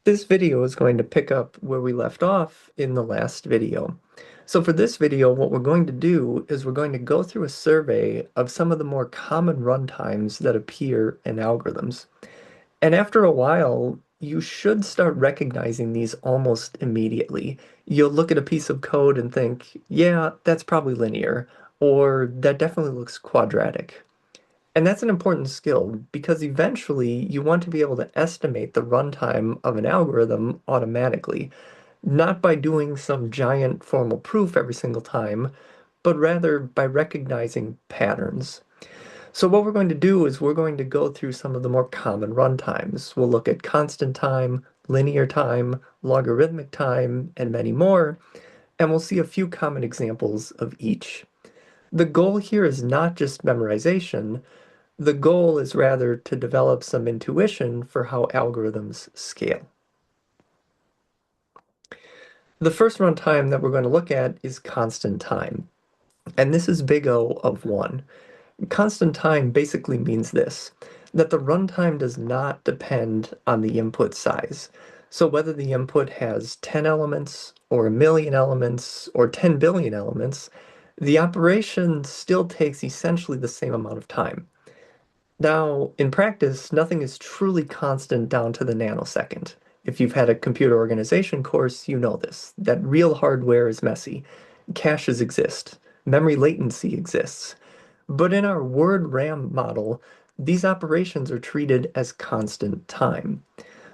This video is going to pick up where we left off in the last video. So for this video, what we're going to do is we're going to go through a survey of some of the more common runtimes that appear in algorithms. And after a while, you should start recognizing these almost immediately. You'll look at a piece of code and think, yeah, that's probably linear, or that definitely looks quadratic. And that's an important skill because eventually you want to be able to estimate the runtime of an algorithm automatically, not by doing some giant formal proof every single time, but rather by recognizing patterns. So what we're going to do is we're going to go through some of the more common runtimes. We'll look at constant time, linear time, logarithmic time, and many more, and we'll see a few common examples of each. The goal here is not just memorization, the goal is rather to develop some intuition for how algorithms scale. The first runtime that we're going to look at is constant time, and this is big O of 1. Constant time basically means this, that the runtime does not depend on the input size. So whether the input has 10 elements, or a million elements, or 10 billion elements, the operation still takes essentially the same amount of time. Now, in practice, nothing is truly constant down to the nanosecond. If you've had a computer organization course, you know this, that real hardware is messy. Caches exist. Memory latency exists. But in our word RAM model, these operations are treated as constant time.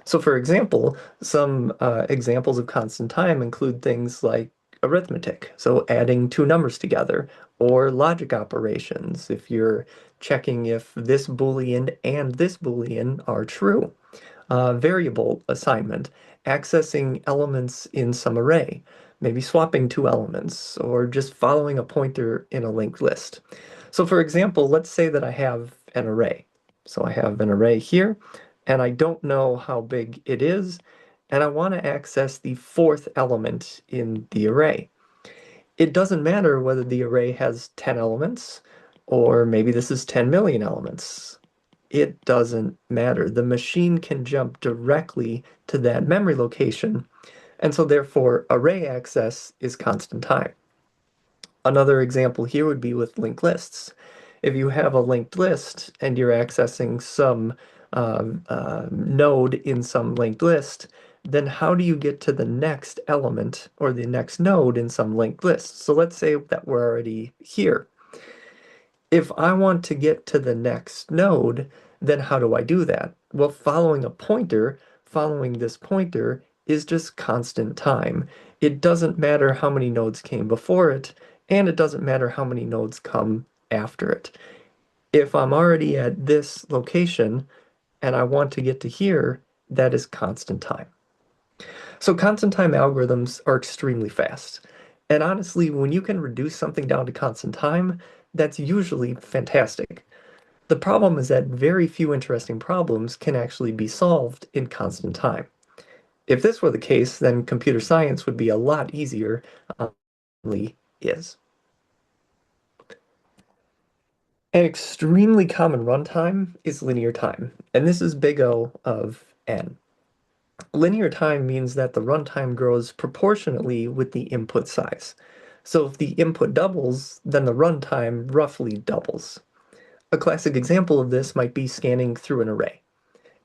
So for example, some examples of constant time include things like arithmetic, so adding two numbers together, or logic operations, if you're checking if this Boolean and this Boolean are true. Variable assignment, accessing elements in some array, maybe swapping two elements, or just following a pointer in a linked list. So for example, let's say that I have an array. So I have an array here, and I don't know how big it is, and I want to access the fourth element in the array. It doesn't matter whether the array has 10 elements, or maybe this is 10 million elements. It doesn't matter. The machine can jump directly to that memory location, and so therefore array access is constant time. Another example here would be with linked lists. If you have a linked list and you're accessing some node in some linked list, then how do you get to the next element or the next node in some linked list? So let's say that we're already here. If I want to get to the next node, then how do I do that? Well, following a pointer, following this pointer is just constant time. It doesn't matter how many nodes came before it, and it doesn't matter how many nodes come after it. If I'm already at this location and I want to get to here, that is constant time. So constant time algorithms are extremely fast. And honestly, when you can reduce something down to constant time, that's usually fantastic. The problem is that very few interesting problems can actually be solved in constant time. If this were the case, then computer science would be a lot easier, is. An extremely common runtime is linear time, and this is big O of n. Linear time means that the runtime grows proportionately with the input size. So if the input doubles, then the runtime roughly doubles. A classic example of this might be scanning through an array.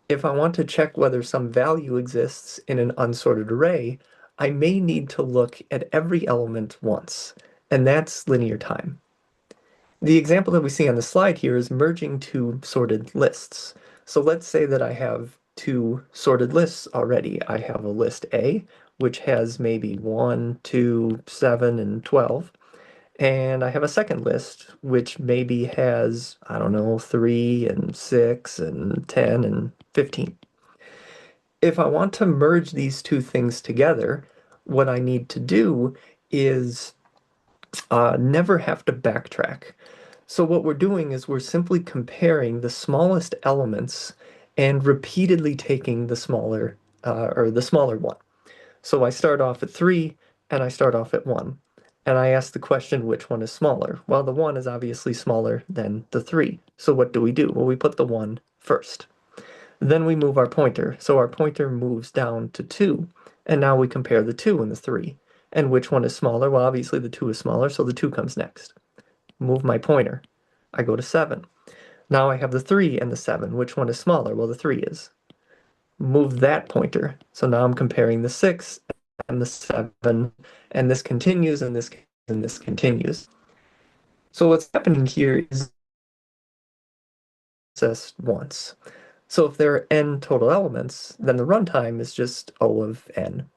If I want to check whether some value exists in an unsorted array, I may need to look at every element once, and that's linear time. The example that we see on the slide here is merging two sorted lists. So let's say that I have two sorted lists already. I have a list A, which has maybe 1, 2, 7, and 12. And I have a second list, which maybe has, I don't know, 3 and 6 and 10 and 15. If I want to merge these two things together, what I need to do is never have to backtrack. So what we're doing is we're simply comparing the smallest elements and repeatedly taking the smaller one. So I start off at 3 and I start off at 1. And I ask the question, which one is smaller? Well, the 1 is obviously smaller than the 3. So what do? Well, we put the 1 first. Then we move our pointer. So our pointer moves down to 2. And now we compare the 2 and the 3. And which one is smaller? Well, obviously the 2 is smaller, so the 2 comes next. Move my pointer. I go to 7. Now I have the 3 and the 7. Which one is smaller? Well, the 3 is. Move that pointer. So now I'm comparing the 6 and the 7, and this continues, and this continues. So what's happening here is just once. So if there are n total elements, then the runtime is just O of n.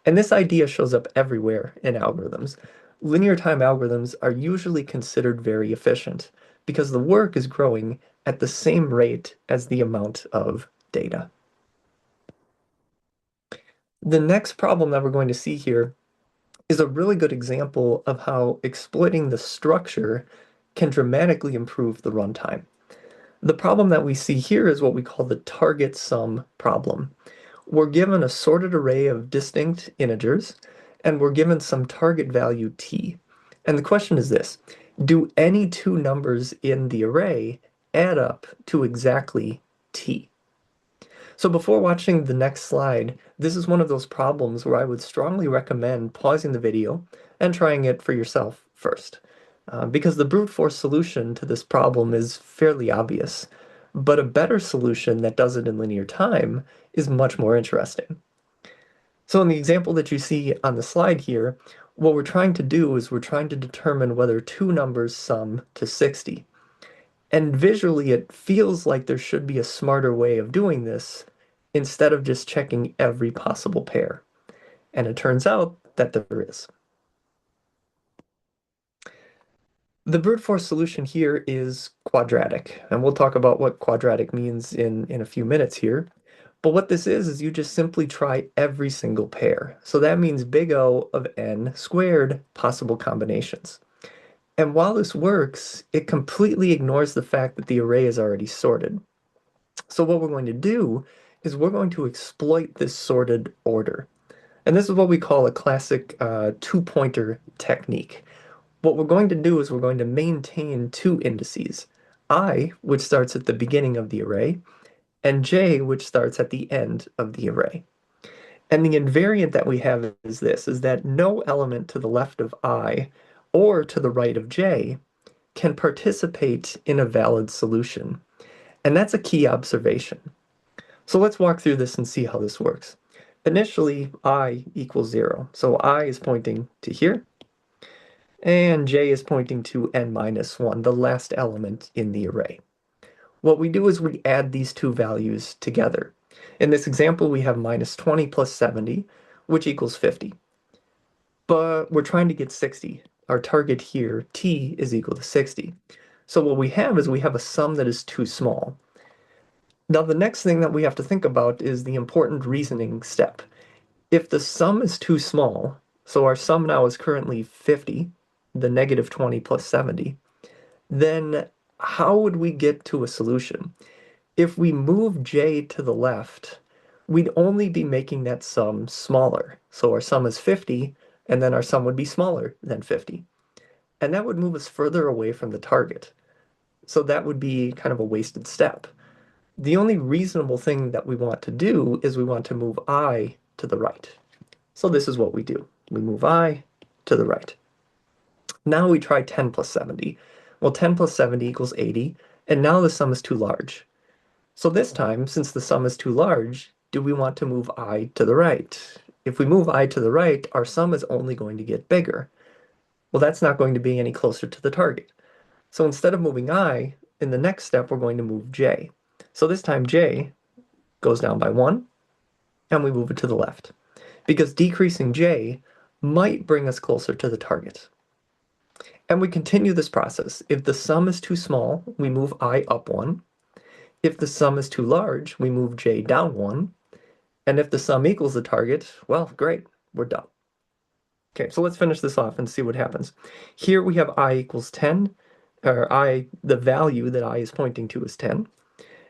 And this idea shows up everywhere in algorithms. Linear time algorithms are usually considered very efficient because the work is growing at the same rate as the amount of data. The next problem that we're going to see here is a really good example of how exploiting the structure can dramatically improve the runtime. The problem that we see here is what we call the target sum problem. We're given a sorted array of distinct integers, and we're given some target value t. And the question is this: do any two numbers in the array add up to exactly t? So before watching the next slide, this is one of those problems where I would strongly recommend pausing the video and trying it for yourself first. Because the brute force solution to this problem is fairly obvious, but a better solution that does it in linear time is much more interesting. So in the example that you see on the slide here, what we're trying to do is we're trying to determine whether two numbers sum to 60. And visually, it feels like there should be a smarter way of doing this instead of just checking every possible pair. And it turns out that there is. The brute force solution here is quadratic, and we'll talk about what quadratic means in a few minutes here. But what this is you just simply try every single pair. So that means big O of n squared possible combinations. And while this works, it completely ignores the fact that the array is already sorted. So what we're going to do is we're going to exploit this sorted order. And this is what we call a classic two-pointer technique. What we're going to do is we're going to maintain two indices, I, which starts at the beginning of the array, and j, which starts at the end of the array. And the invariant that we have is this, is that no element to the left of I or to the right of j can participate in a valid solution. And that's a key observation. So let's walk through this and see how this works. Initially, I equals 0. So I is pointing to here, and j is pointing to n minus 1, the last element in the array. What we do is we add these two values together. In this example, we have minus 20 plus 70, which equals 50. But we're trying to get 60. Our target here, t, is equal to 60. So what we have is we have a sum that is too small. Now the next thing that we have to think about is the important reasoning step. If the sum is too small, so our sum now is currently 50, the negative 20 plus 70, then how would we get to a solution? If we move j to the left, we'd only be making that sum smaller. So our sum is 50, and then our sum would be smaller than 50. And that would move us further away from the target. So that would be kind of a wasted step. The only reasonable thing that we want to do is we want to move I to the right. So this is what we do. We move I to the right. Now we try 10 plus 70. Well, 10 plus 70 equals 80, and now the sum is too large. So this time, since the sum is too large, do we want to move I to the right? If we move I to the right, our sum is only going to get bigger. Well, that's not going to be any closer to the target. So instead of moving I, in the next step, we're going to move j. So this time j goes down by 1, and we move it to the left. Because decreasing j might bring us closer to the target. And we continue this process. If the sum is too small, we move I up 1. If the sum is too large, we move j down 1. And if the sum equals the target, well, great, we're done. Okay, so let's finish this off and see what happens. Here we have I equals 10, or I, the value that I is pointing to is 10,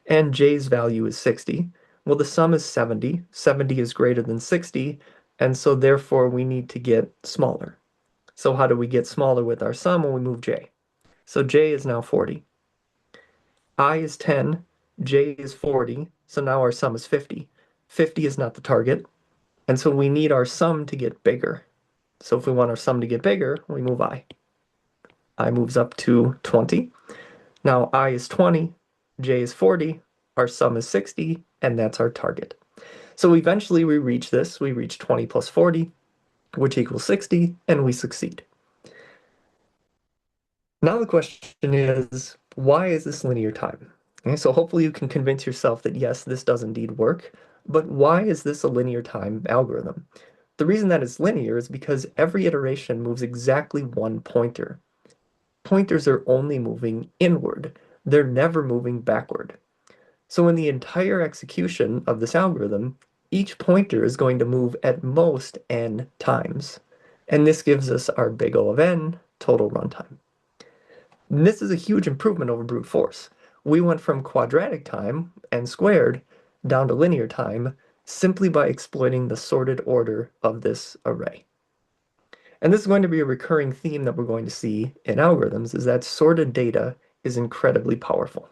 and j's value is 60. Well, the sum is 70. 70 is greater than 60, and so therefore we need to get smaller. So how do we get smaller with our sum? Well, we move j. So j is now 40. I is 10, j is 40, so now our sum is 50. 50 is not the target, and so we need our sum to get bigger. So if we want our sum to get bigger, we move I. I moves up to 20. Now I is 20, j is 40, our sum is 60, and that's our target. So eventually we reach this. We reach 20 plus 40, which equals 60, and we succeed. Now the question is, why is this linear time? Okay, so hopefully you can convince yourself that yes, this does indeed work, but why is this a linear time algorithm? The reason that it's linear is because every iteration moves exactly one pointer. Pointers are only moving inward. They're never moving backward. So in the entire execution of this algorithm, each pointer is going to move at most n times. And this gives us our big O of n, total runtime. And this is a huge improvement over brute force. We went from quadratic time, n squared, down to linear time simply by exploiting the sorted order of this array. And this is going to be a recurring theme that we're going to see in algorithms, is that sorted data is incredibly powerful.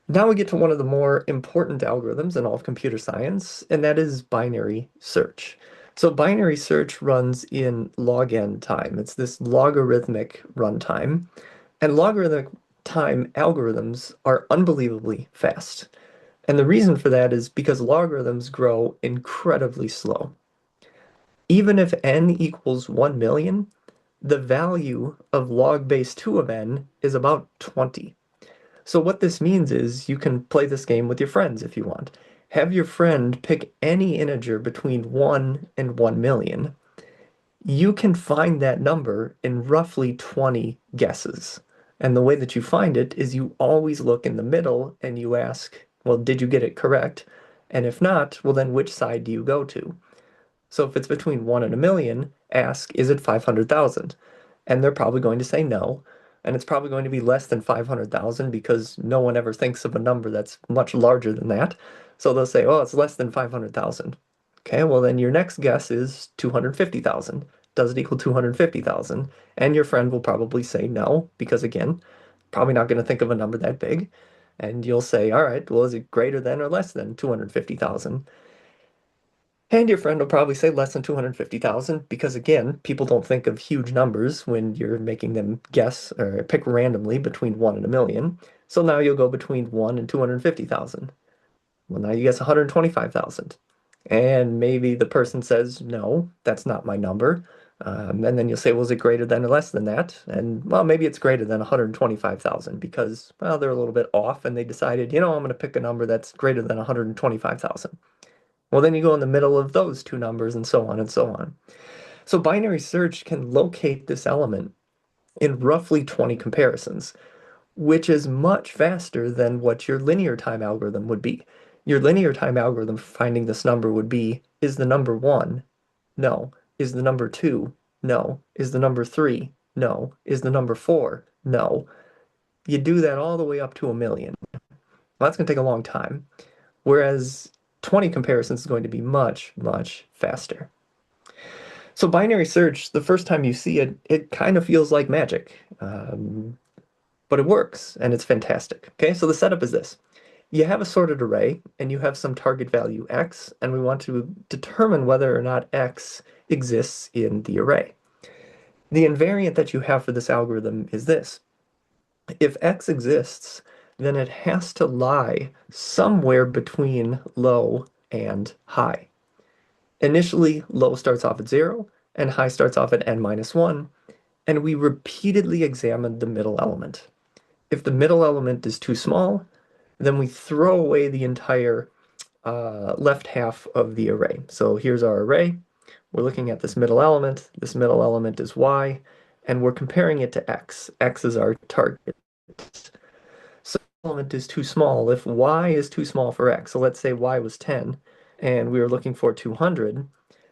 Now we get to one of the more important algorithms in all of computer science, and that is binary search. So binary search runs in log n time. It's this logarithmic runtime. And logarithmic time algorithms are unbelievably fast. And the reason for that is because logarithms grow incredibly slow. Even if n equals 1 million, the value of log base 2 of n is about 20. So what this means is you can play this game with your friends if you want. Have your friend pick any integer between 1 and 1 million. You can find that number in roughly 20 guesses. And the way that you find it is you always look in the middle and you ask, well, did you get it correct? And if not, well, then which side do you go to? So if it's between 1 and a million, ask, is it 500,000? And they're probably going to say no. And it's probably going to be less than 500,000 because no one ever thinks of a number that's much larger than that. So they'll say, oh, it's less than 500,000. Okay, well, then your next guess is 250,000. Does it equal 250,000? And your friend will probably say no, because again, probably not going to think of a number that big. And you'll say, all right, well, is it greater than or less than 250,000? And your friend will probably say less than 250,000 because, again, people don't think of huge numbers when you're making them guess or pick randomly between 1 and a million. So now you'll go between 1 and 250,000. Well, now you guess 125,000. And maybe the person says, no, that's not my number. And then you'll say, well, is it greater than or less than that? And, well, maybe it's greater than 125,000 because, well, they're a little bit off and they decided, I'm going to pick a number that's greater than 125,000. Well, then you go in the middle of those two numbers and so on and so on. So binary search can locate this element in roughly 20 comparisons, which is much faster than what your linear time algorithm would be. Your linear time algorithm for finding this number would be, is the number 1? No. Is the number 2? No. Is the number 3? No. Is the number 4? No. You do that all the way up to a million. Well, that's going to take a long time. Whereas 20 comparisons is going to be much, much faster. So binary search, the first time you see it, it kind of feels like magic, but it works and it's fantastic. Okay, so the setup is this. You have a sorted array and you have some target value x, and we want to determine whether or not x exists in the array. The invariant that you have for this algorithm is this. If x exists, then it has to lie somewhere between low and high. Initially, low starts off at 0, and high starts off at n minus 1, and we repeatedly examine the middle element. If the middle element is too small, then we throw away the entire left half of the array. So here's our array. We're looking at this middle element. This middle element is y, and we're comparing it to x. X is our target. So element is too small. If y is too small for x, so let's say y was 10, and we were looking for 200,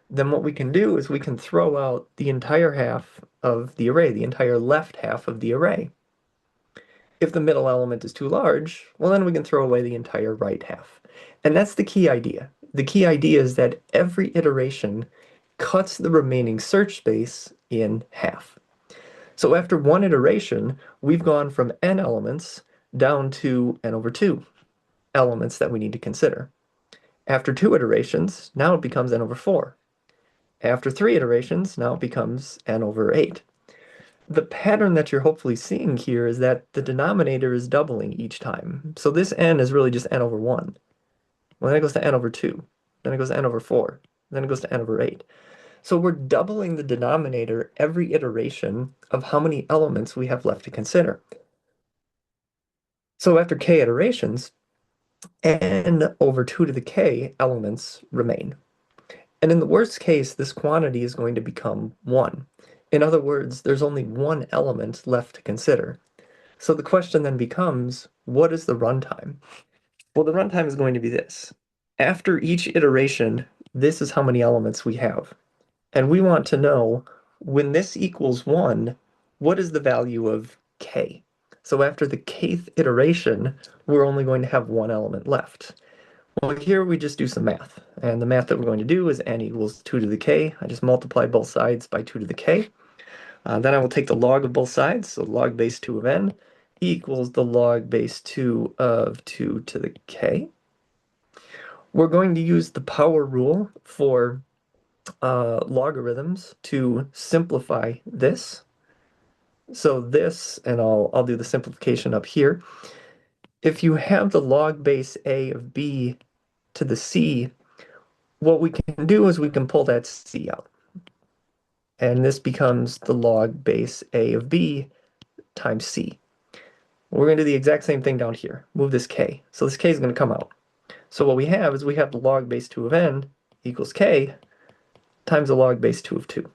then what we can do is we can throw out the entire half of the array, the entire left half of the array. If the middle element is too large, well, then we can throw away the entire right half. And that's the key idea. The key idea is that every iteration cuts the remaining search space in half. So after one iteration, we've gone from n elements down to n over 2 elements that we need to consider. After two iterations, now it becomes n over 4. After three iterations, now it becomes n over 8. The pattern that you're hopefully seeing here is that the denominator is doubling each time. So this n is really just n over 1. Well, then it goes to n over 2. Then it goes to n over 4. Then it goes to n over 8. So we're doubling the denominator every iteration of how many elements we have left to consider. So after k iterations, n over 2 to the k elements remain. And in the worst case, this quantity is going to become 1. In other words, there's only one element left to consider. So the question then becomes, what is the runtime? Well, the runtime is going to be this. After each iteration, this is how many elements we have. And we want to know, when this equals 1, what is the value of k? So after the kth iteration, we're only going to have one element left. Well, here we just do some math. And the math that we're going to do is n equals 2 to the k. I just multiply both sides by 2 to the k. Then I will take the log of both sides, so log base 2 of n equals the log base 2 of 2 to the k. We're going to use the power rule for logarithms to simplify this. So this, and I'll do the simplification up here. If you have the log base a of b to the c, what we can do is we can pull that c out. And this becomes the log base a of b times c. We're going to do the exact same thing down here. Move this k. So this k is going to come out. So what we have is we have the log base 2 of n equals k times the log base 2 of 2.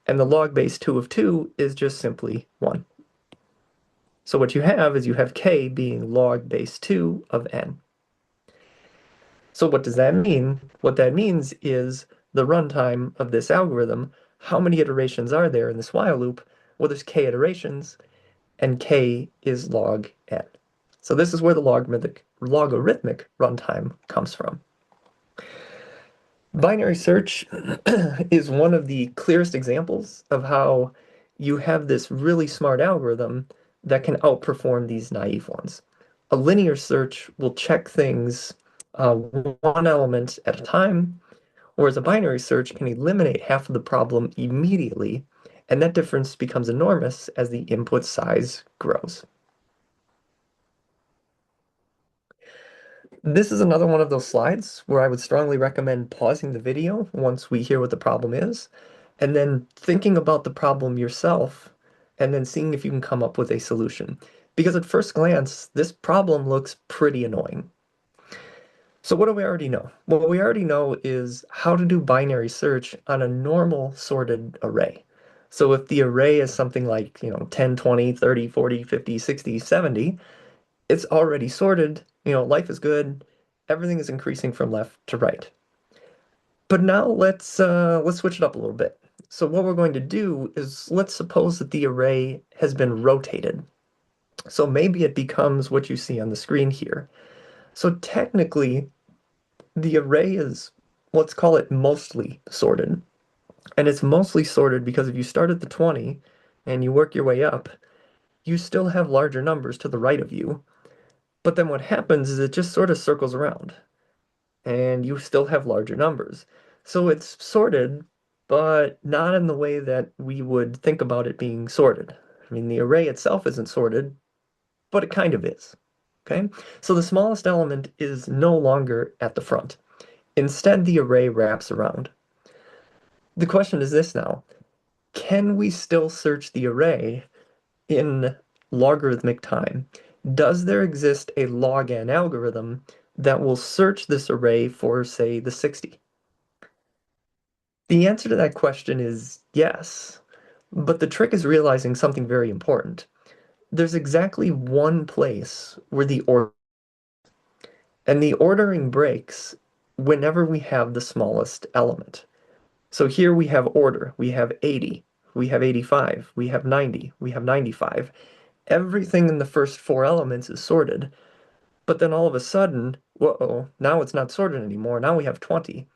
And the log base 2 of 2 is just simply 1. So what you have is you have k being log base 2 of n. So what does that mean? What that means is the runtime of this algorithm. How many iterations are there in this while loop? Well, there's k iterations, and k is log n. So this is where the logarithmic runtime comes from. Binary search is one of the clearest examples of how you have this really smart algorithm that can outperform these naive ones. A linear search will check things one element at a time, whereas a binary search can eliminate half of the problem immediately, and that difference becomes enormous as the input size grows. This is another one of those slides where I would strongly recommend pausing the video once we hear what the problem is, and then thinking about the problem yourself, and then seeing if you can come up with a solution. Because at first glance, this problem looks pretty annoying. So what do we already know? Well, what we already know is how to do binary search on a normal sorted array. So if the array is something like, 10, 20, 30, 40, 50, 60, 70, it's already sorted, life is good, everything is increasing from left to right. But now let's switch it up a little bit. So what we're going to do is let's suppose that the array has been rotated. So maybe it becomes what you see on the screen here. So technically, the array is, let's call it mostly sorted. And it's mostly sorted because if you start at the 20 and you work your way up, you still have larger numbers to the right of you. But then what happens is it just sort of circles around and you still have larger numbers. So it's sorted, but not in the way that we would think about it being sorted. I mean, the array itself isn't sorted, but it kind of is. Okay? So the smallest element is no longer at the front. Instead, the array wraps around. The question is this now. Can we still search the array in logarithmic time? Does there exist a log n algorithm that will search this array for, say, the 60? The answer to that question is yes, but the trick is realizing something very important. There's exactly one place where the order, and the ordering breaks whenever we have the smallest element. So here we have order, we have 80, we have 85, we have 90, we have 95. Everything in the first four elements is sorted, but then all of a sudden, whoa, now it's not sorted anymore, now we have 20.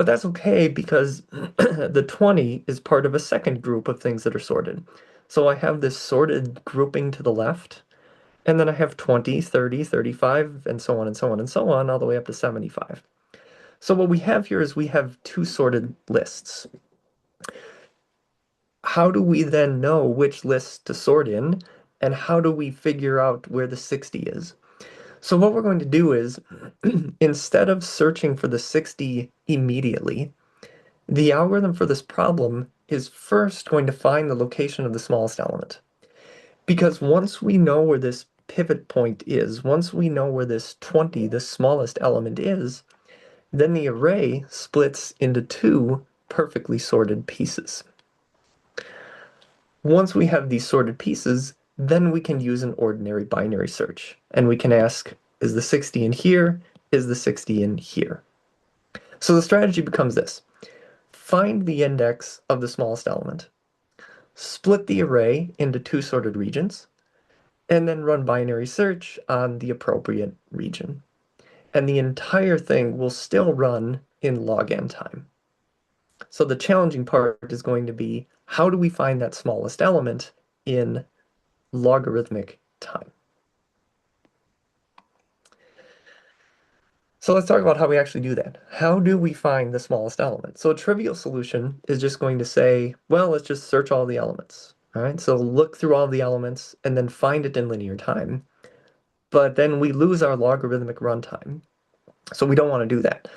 But that's okay because the 20 is part of a second group of things that are sorted. So I have this sorted grouping to the left, and then I have 20, 30, 35, and so on and so on and so on, all the way up to 75. So what we have here is we have two sorted lists. How do we then know which lists to sort in, and how do we figure out where the 60 is? So what we're going to do is, instead of searching for the 60 immediately, the algorithm for this problem is first going to find the location of the smallest element. Because once we know where this pivot point is, once we know where this 20, the smallest element is, then the array splits into two perfectly sorted pieces. Once we have these sorted pieces, then we can use an ordinary binary search. And we can ask, is the 60 in here? Is the 60 in here? So the strategy becomes this. Find the index of the smallest element, split the array into two sorted regions, and then run binary search on the appropriate region. And the entire thing will still run in log n time. So the challenging part is going to be, how do we find that smallest element in logarithmic time? So let's talk about how we actually do that. How do we find the smallest element? So a trivial solution is just going to say, well, let's just search all the elements. All right, so look through all the elements and then find it in linear time. But then we lose our logarithmic runtime. So we don't want to do that.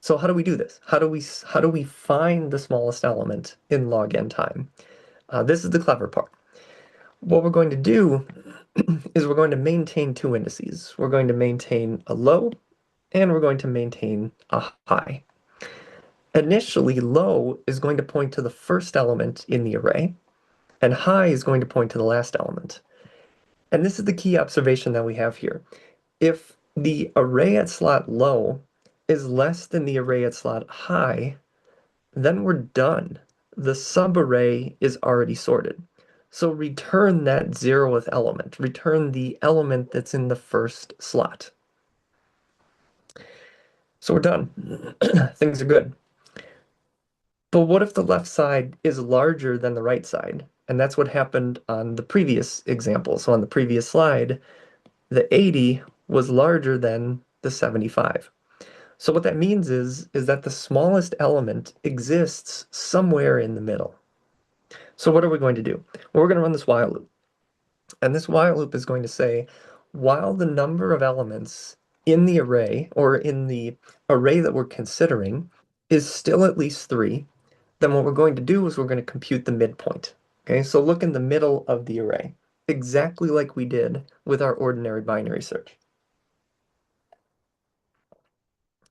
So how do we do this? How do we find the smallest element in log n time? This is the clever part. What we're going to do is we're going to maintain two indices. We're going to maintain a low and we're going to maintain a high. Initially, low is going to point to the first element in the array, and high is going to point to the last element. And this is the key observation that we have here. If the array at slot low is less than the array at slot high, then we're done. The subarray is already sorted. So return that 0th element. Return the element that's in the first slot. So we're done. Things are good. But what if the left side is larger than the right side? And that's what happened on the previous example. So on the previous slide, the 80 was larger than the 75. So what that means is that the smallest element exists somewhere in the middle. So what are we going to do? Well, we're going to run this while loop. And this while loop is going to say, while the number of elements in the array, or in the array that we're considering, is still at least 3, then what we're going to do is we're going to compute the midpoint. Okay, so look in the middle of the array, exactly like we did with our ordinary binary search.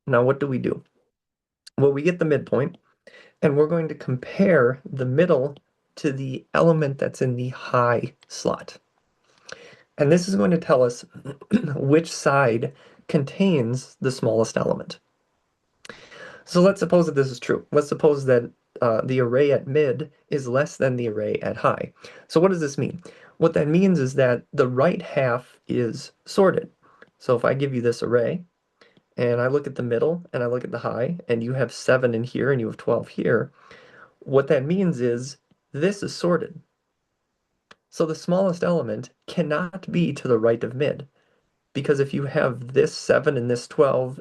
Now, what do we do? Well, we get the midpoint, and we're going to compare the middle to the element that's in the high slot. And this is going to tell us which side contains the smallest element. So let's suppose that this is true. Let's suppose that the array at mid is less than the array at high. So what does this mean? What that means is that the right half is sorted. So if I give you this array, and I look at the middle, and I look at the high, and you have 7 in here, and you have 12 here, what that means is this is sorted. So the smallest element cannot be to the right of mid, because if you have this 7 and this 12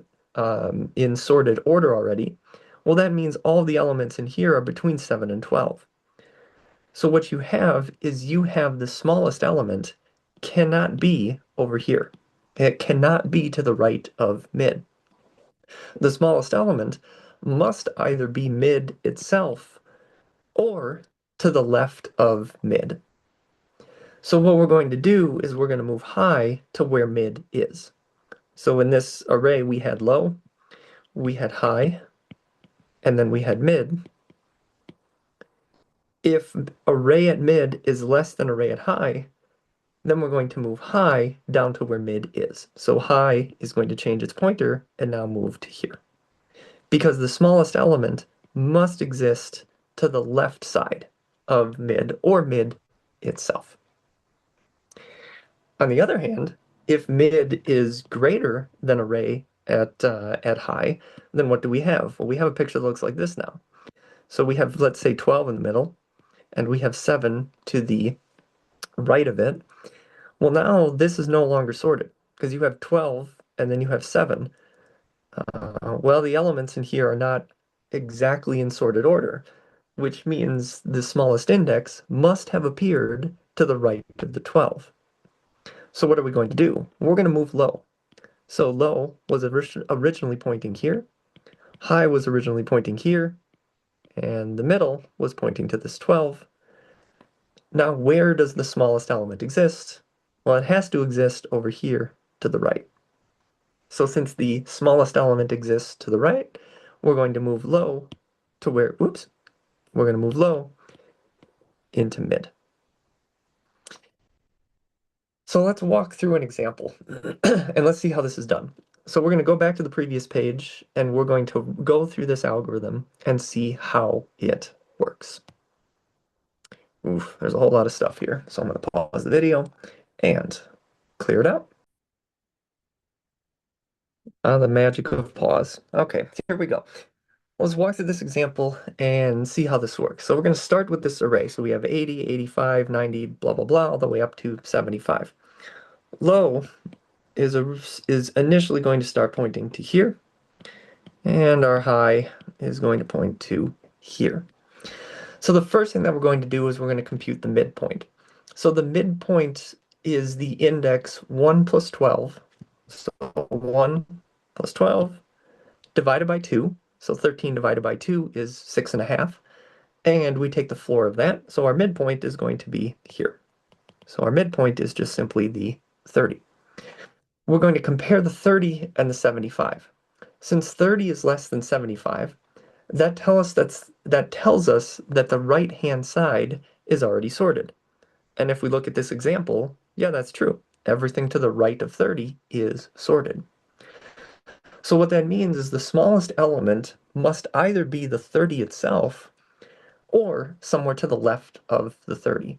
in sorted order already, well, that means all the elements in here are between 7 and 12. So what you have is you have the smallest element cannot be over here. It cannot be to the right of mid. The smallest element must either be mid itself or to the left of mid. So what we're going to do is we're going to move high to where mid is. So in this array, we had low, we had high, and then we had mid. If array at mid is less than array at high, then we're going to move high down to where mid is. So high is going to change its pointer and now move to here. Because the smallest element must exist to the left side of mid, or mid itself. On the other hand, if mid is greater than array at high, then what do we have? Well, we have a picture that looks like this now. So we have, let's say, 12 in the middle, and we have 7 to the right of it. Well, now this is no longer sorted because you have 12 and then you have 7. Well, the elements in here are not exactly in sorted order, which means the smallest index must have appeared to the right of the 12. So what are we going to do? We're going to move low. So low was originally pointing here, high was originally pointing here, and the middle was pointing to this 12. Now, where does the smallest element exist? Well, it has to exist over here to the right. So since the smallest element exists to the right, we're going to move low to where, whoops, we're going to move low into mid. So let's walk through an example and let's see how this is done. So we're going to go back to the previous page and we're going to go through this algorithm and see how it works. Oof, there's a whole lot of stuff here. So I'm going to pause the video and clear it out. The magic of pause. Okay, here we go. Let's walk through this example and see how this works. So we're going to start with this array. So we have 80, 85, 90, blah, blah, blah, all the way up to 75. Low is initially going to start pointing to here, and our high is going to point to here. So the first thing that we're going to do is we're going to compute the midpoint. So the midpoint is the index 1 plus 12. So 1 plus 12 divided by 2. So 13 divided by 2 is 6.5. And we take the floor of that. So our midpoint is going to be here. So our midpoint is just simply the 30. We're going to compare the 30 and the 75. Since 30 is less than 75, that tells us that the right-hand side is already sorted. And if we look at this example, yeah, that's true. Everything to the right of 30 is sorted. So what that means is the smallest element must either be the 30 itself or somewhere to the left of the 30.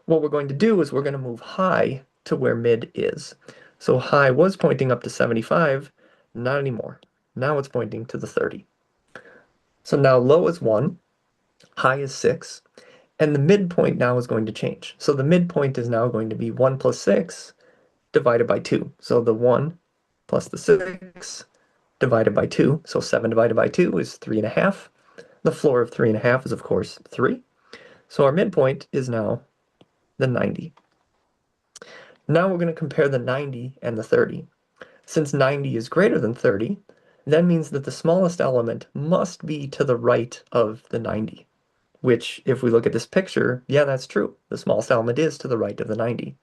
What we're going to do is we're going to move high to where mid is. So high was pointing up to 75, not anymore. Now it's pointing to the 30. So now low is 1, high is 6, and the midpoint now is going to change. So the midpoint is now going to be 1 plus 6 divided by 2. So the 1 plus the 6 divided by 2. So 7 divided by 2 is 3.5. The floor of 3.5 is, of course, 3. So our midpoint is now the 90. Now we're going to compare the 90 and the 30. Since 90 is greater than 30, that means that the smallest element must be to the right of the 90. Which, if we look at this picture, yeah, that's true. The smallest element is to the right of the 90.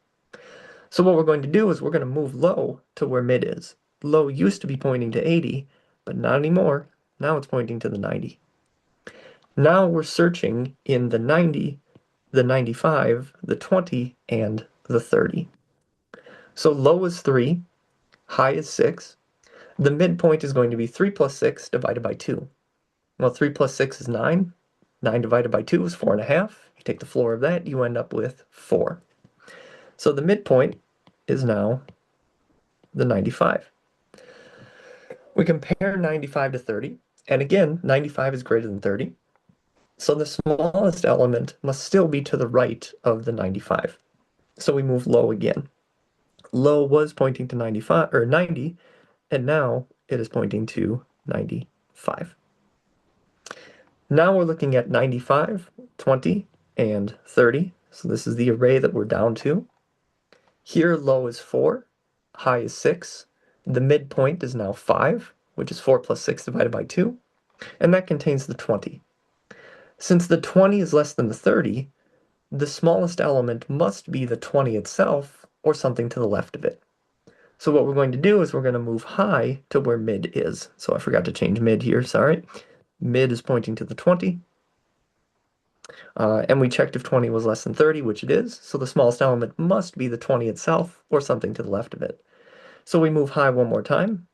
So what we're going to do is we're going to move low to where mid is. Low used to be pointing to 80, but not anymore. Now it's pointing to the 90. Now we're searching in the 90, the 95, the 20, and the 30. So low is 3, high is 6. The midpoint is going to be 3 plus 6 divided by 2. Well, 3 plus 6 is 9. 9 divided by 2 is 4.5. You take the floor of that, you end up with 4. So the midpoint is now the 95. We compare 95 to 30, and again, 95 is greater than 30. So the smallest element must still be to the right of the 95. So we move low again. Low was pointing to 95 or 90, and now it is pointing to 95. Now we're looking at 95, 20, and 30. So this is the array that we're down to. Here low is 4, high is 6. The midpoint is now 5, which is 4 plus 6 divided by 2, and that contains the 20. Since the 20 is less than the 30, the smallest element must be the 20 itself or something to the left of it. So what we're going to do is we're going to move high to where mid is. So I forgot to change mid here, sorry. Mid is pointing to the 20. And we checked if 20 was less than 30, which it is. So the smallest element must be the 20 itself or something to the left of it. So we move high one more time.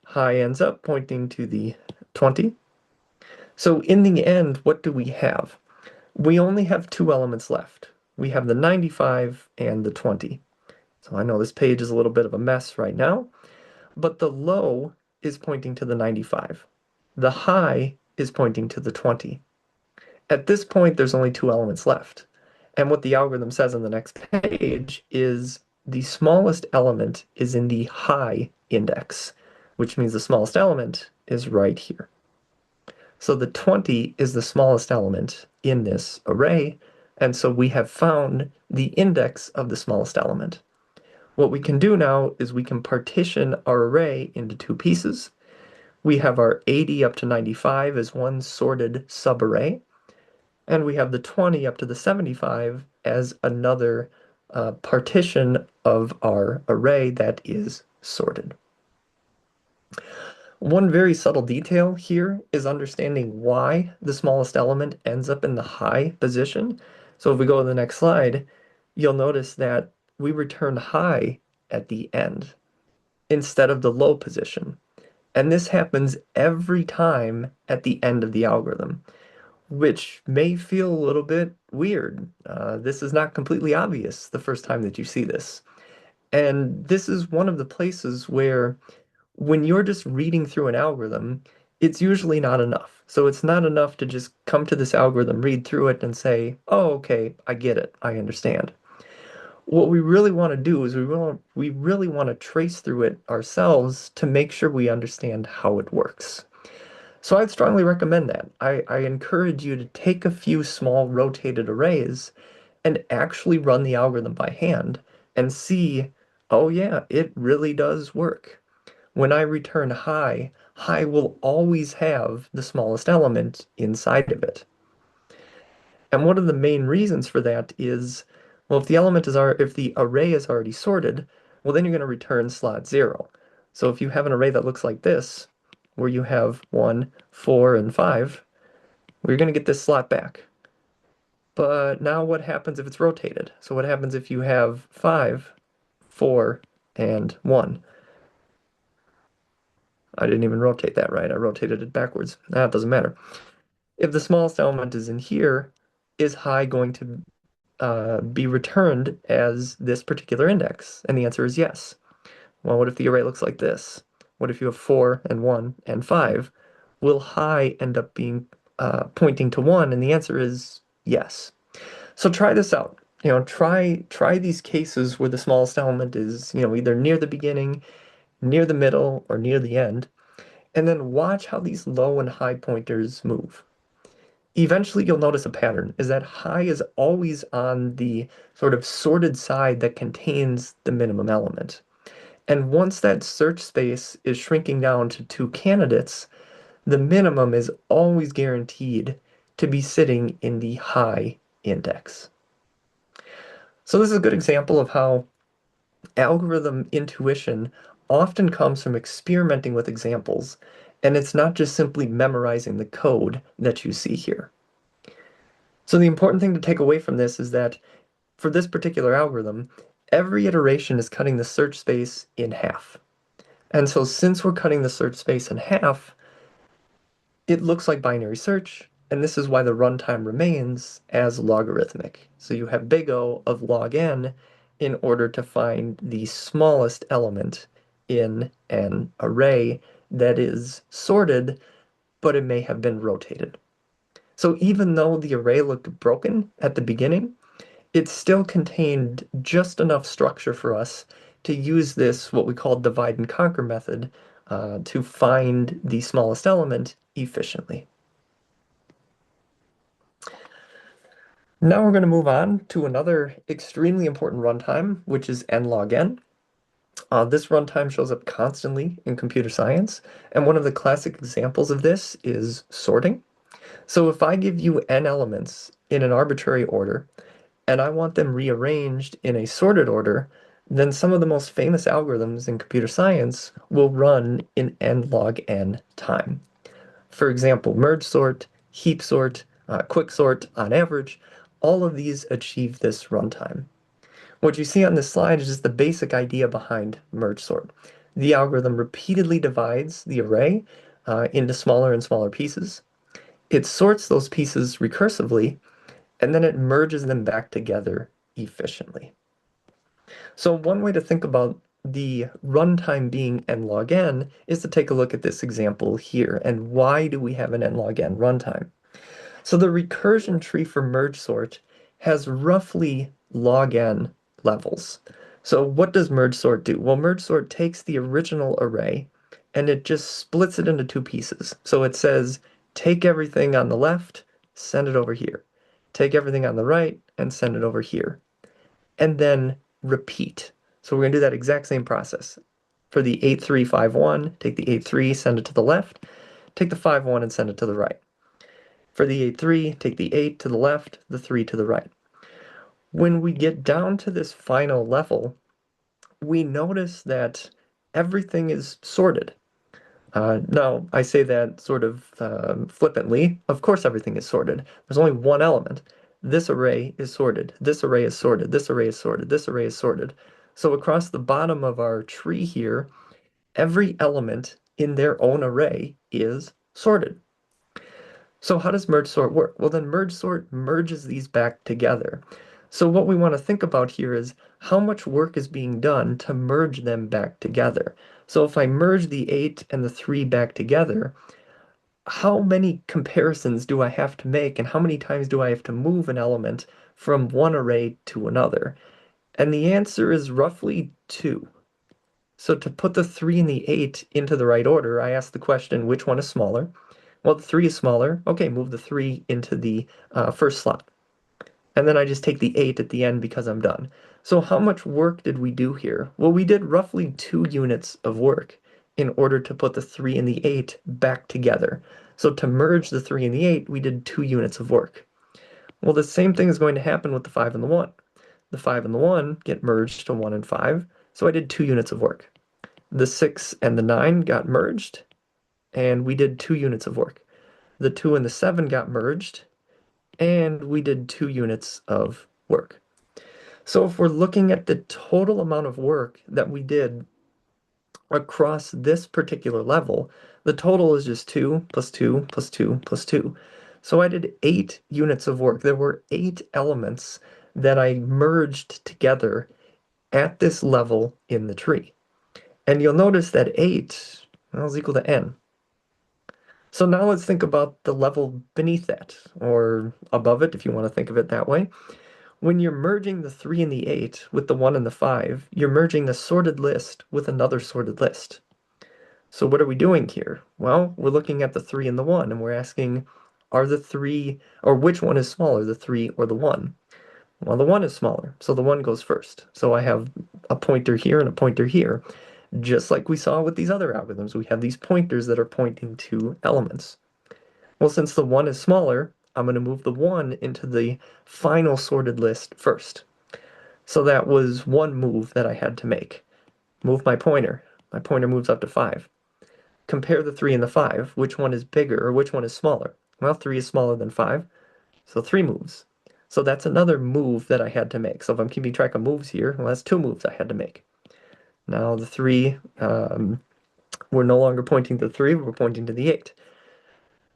High ends up pointing to the 20. So in the end, what do we have? We only have 2 elements left. We have the 95 and the 20. So I know this page is a little bit of a mess right now, but the low is pointing to the 95. The high is pointing to the 20. At this point, there's only two elements left. And what the algorithm says on the next page is the smallest element is in the high index, which means the smallest element is right here. So the 20 is the smallest element in this array, and so we have found the index of the smallest element. What we can do now is we can partition our array into two pieces. We have our 80 up to 95 as one sorted subarray, and we have the 20 up to the 75 as another partition of our array that is sorted. One very subtle detail here is understanding why the smallest element ends up in the high position. So if we go to the next slide, you'll notice that we return high at the end instead of the low position. And this happens every time at the end of the algorithm, which may feel a little bit weird. This is not completely obvious the first time that you see this. And this is one of the places where when you're just reading through an algorithm, it's usually not enough. So it's not enough to just come to this algorithm, read through it, and say, oh, okay, I get it, I understand. What we really want to do is we really want to trace through it ourselves to make sure we understand how it works. So I'd strongly recommend that. I encourage you to take a few small rotated arrays and actually run the algorithm by hand and see, oh yeah, it really does work. When I return high, high will always have the smallest element inside of it. And one of the main reasons for that is, well, if the array is already sorted, well, then you're going to return slot 0. So if you have an array that looks like this, where you have 1, 4, and 5, well, you're going to get this slot back. But now what happens if it's rotated? So what happens if you have 5, 4, and 1? I didn't even rotate that right. I rotated it backwards. It doesn't matter. If the smallest element is in here, is high going to be returned as this particular index? And the answer is yes. Well, what if the array looks like this? What if you have 4 and 1 and 5? Will high end up being pointing to 1? And the answer is yes. So try this out. Try these cases where the smallest element is, either near the beginning, near the middle, or near the end, and then watch how these low and high pointers move. Eventually, you'll notice a pattern, is that high is always on the sort of sorted side that contains the minimum element. And once that search space is shrinking down to two candidates, the minimum is always guaranteed to be sitting in the high index. So this is a good example of how algorithm intuition often comes from experimenting with examples, and it's not just simply memorizing the code that you see here. So the important thing to take away from this is that for this particular algorithm, every iteration is cutting the search space in half. And so since we're cutting the search space in half, it looks like binary search, and this is why the runtime remains as logarithmic. So you have big O of log n in order to find the smallest element in an array that is sorted, but it may have been rotated. So even though the array looked broken at the beginning, it still contained just enough structure for us to use this, what we call divide and conquer method, to find the smallest element efficiently. Now we're going to move on to another extremely important runtime, which is n log n. This runtime shows up constantly in computer science, and one of the classic examples of this is sorting. So if I give you n elements in an arbitrary order, and I want them rearranged in a sorted order, then some of the most famous algorithms in computer science will run in n log n time. For example, merge sort, heap sort, quick sort on average, all of these achieve this runtime. What you see on this slide is just the basic idea behind merge sort. The algorithm repeatedly divides the array into smaller and smaller pieces. It sorts those pieces recursively, and then it merges them back together efficiently. So one way to think about the runtime being n log n is to take a look at this example here. And why do we have an n log n runtime? So the recursion tree for merge sort has roughly log n levels. So what does merge sort do? Well, merge sort takes the original array and it just splits it into two pieces. So it says, take everything on the left, send it over here. Take everything on the right and send it over here. And then repeat. So we're going to do that exact same process. For the 8351, take the 83, send it to the left. Take the 51 and send it to the right. For the 83, take the 8 to the left, the 3 to the right. When we get down to this final level, we notice that everything is sorted. Now, I say that sort of flippantly. Of course, everything is sorted. There's only one element. This array is sorted. This array is sorted. This array is sorted. This array is sorted. So across the bottom of our tree here, every element in their own array is sorted. So how does merge sort work? Well, then merge sort merges these back together. So what we want to think about here is how much work is being done to merge them back together. So if I merge the 8 and the 3 back together, how many comparisons do I have to make and how many times do I have to move an element from one array to another? And the answer is roughly 2. So to put the 3 and the 8 into the right order, I ask the question, which one is smaller? Well, the 3 is smaller. Okay, move the 3 into the first slot. And then I just take the 8 at the end because I'm done. So how much work did we do here? Well, we did roughly 2 units of work in order to put the 3 and the 8 back together. So to merge the 3 and the 8, we did 2 units of work. Well, the same thing is going to happen with the 5 and the 1. The 5 and the 1 get merged to 1 and 5, so I did 2 units of work. The 6 and the 9 got merged, and we did 2 units of work. The 2 and the 7 got merged, and we did 2 units of work. So if we're looking at the total amount of work that we did across this particular level, the total is just 2 plus 2 plus 2 plus 2. So I did 8 units of work. There were 8 elements that I merged together at this level in the tree. And you'll notice that 8 is equal to n. So now let's think about the level beneath that, or above it if you want to think of it that way. When you're merging the 3 and the 8 with the 1 and the 5, you're merging a sorted list with another sorted list. So what are we doing here? Well, we're looking at the 3 and the 1, and we're asking, are the 3, or which one is smaller, the 3 or the 1? Well, the 1 is smaller, so the 1 goes first. So I have a pointer here and a pointer here. Just like we saw with these other algorithms, we have these pointers that are pointing to elements. Well, since the 1 is smaller, I'm going to move the 1 into the final sorted list first. So that was one move that I had to make. Move my pointer. My pointer moves up to 5. Compare the 3 and the 5. Which one is bigger or which one is smaller? Well, 3 is smaller than 5, so 3 moves. So that's another move that I had to make. So if I'm keeping track of moves here, well, that's 2 moves I had to make. Now the 3, we're no longer pointing to the 3, we're pointing to the 8.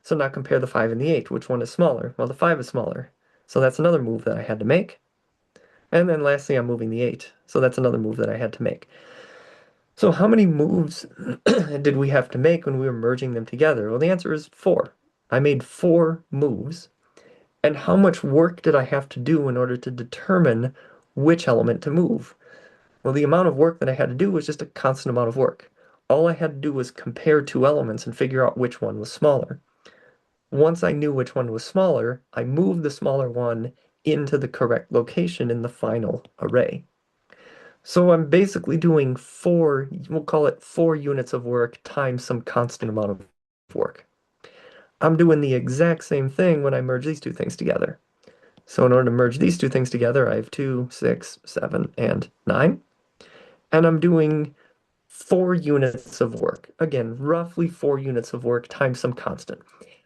So now compare the 5 and the 8. Which one is smaller? Well, the 5 is smaller. So that's another move that I had to make. And then lastly, I'm moving the 8. So that's another move that I had to make. So how many moves did we have to make when we were merging them together? Well, the answer is 4. I made 4 moves. And how much work did I have to do in order to determine which element to move? Well, the amount of work that I had to do was just a constant amount of work. All I had to do was compare 2 elements and figure out which one was smaller. Once I knew which one was smaller, I moved the smaller one into the correct location in the final array. So I'm basically doing 4, we'll call it 4 units of work times some constant amount of work. I'm doing the exact same thing when I merge these two things together. So in order to merge these two things together, I have 2, 6, 7, and 9. And I'm doing 4 units of work. Again, roughly 4 units of work times some constant.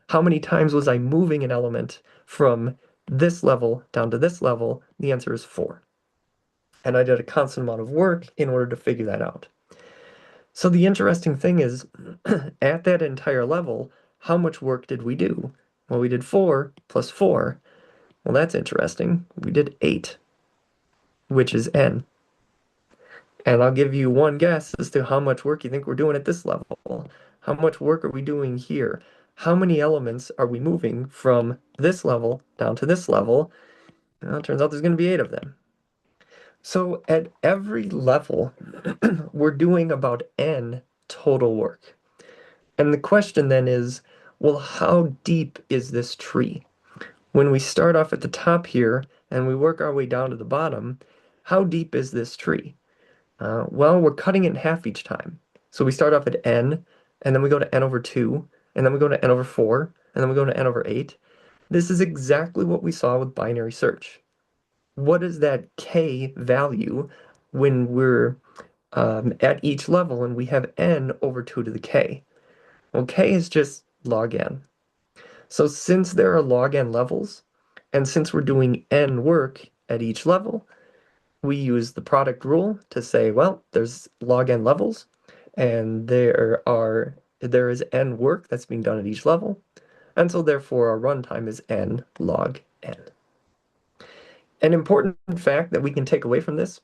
How many times was I moving an element from this level down to this level? The answer is 4. And I did a constant amount of work in order to figure that out. So the interesting thing is, at that entire level, how much work did we do? Well, we did 4 plus 4. Well, that's interesting. We did 8, which is n. And I'll give you one guess as to how much work you think we're doing at this level. How much work are we doing here? How many elements are we moving from this level down to this level? Well, it turns out there's going to be 8 of them. So at every level, we're doing about n total work. And the question then is, well, how deep is this tree? When we start off at the top here and we work our way down to the bottom, how deep is this tree? Well, we're cutting it in half each time. So we start off at n, and then we go to n over 2, and then we go to n over 4, and then we go to n over 8. This is exactly what we saw with binary search. What is that k value when we're at each level and we have n over 2 to the k? Well, k is just log n. So since there are log n levels, and since we're doing n work at each level, we use the product rule to say, well, there's log n levels, and there is n work that's being done at each level, and so therefore our runtime is n log n. An important fact that we can take away from this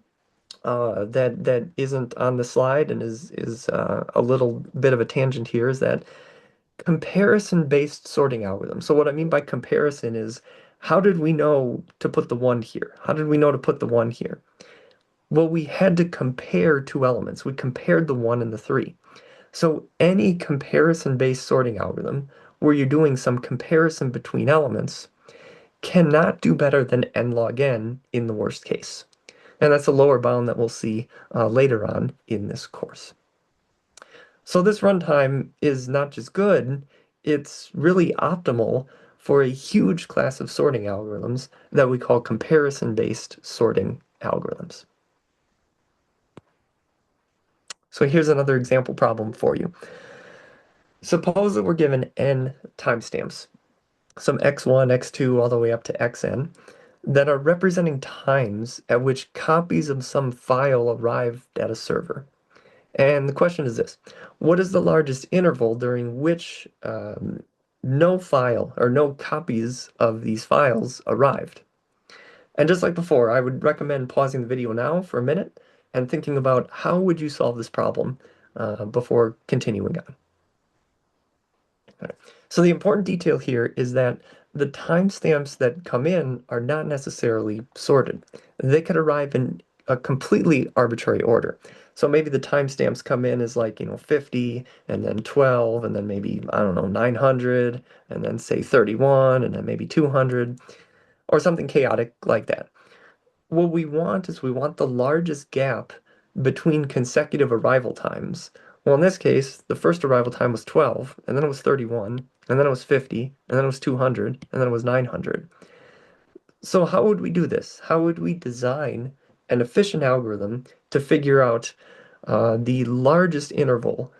that isn't on the slide and is a little bit of a tangent here is that comparison-based sorting algorithm. So what I mean by comparison is how did we know to put the 1 here? How did we know to put the 1 here? Well, we had to compare 2 elements. We compared the 1 and the 3. So any comparison-based sorting algorithm where you're doing some comparison between elements cannot do better than n log n in the worst case. And that's a lower bound that we'll see later on in this course. So this runtime is not just good, it's really optimal for a huge class of sorting algorithms that we call comparison-based sorting algorithms. So here's another example problem for you. Suppose that we're given n timestamps, some x1, x2, all the way up to xn, that are representing times at which copies of some file arrived at a server. And the question is this: what is the largest interval during which no file or no copies of these files arrived? And just like before, I would recommend pausing the video now for a minute and thinking about how would you solve this problem before continuing on. Right. So the important detail here is that the timestamps that come in are not necessarily sorted. They could arrive in a completely arbitrary order. So maybe the timestamps come in as like, 50 and then 12 and then maybe, I don't know, 900 and then say 31 and then maybe 200 or something chaotic like that. What we want is we want the largest gap between consecutive arrival times. Well, in this case, the first arrival time was 12, and then it was 31, and then it was 50, and then it was 200, and then it was 900. So how would we do this? How would we design an efficient algorithm to figure out the largest interval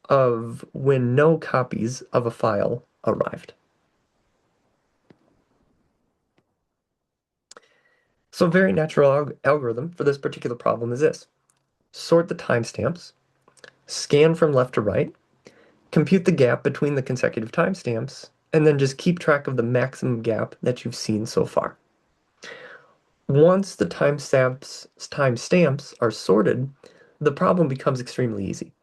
of when no copies of a file arrived? So a very natural algorithm for this particular problem is this: sort the timestamps, scan from left to right, compute the gap between the consecutive timestamps, and then just keep track of the maximum gap that you've seen so far. Once the timestamps are sorted, the problem becomes extremely easy,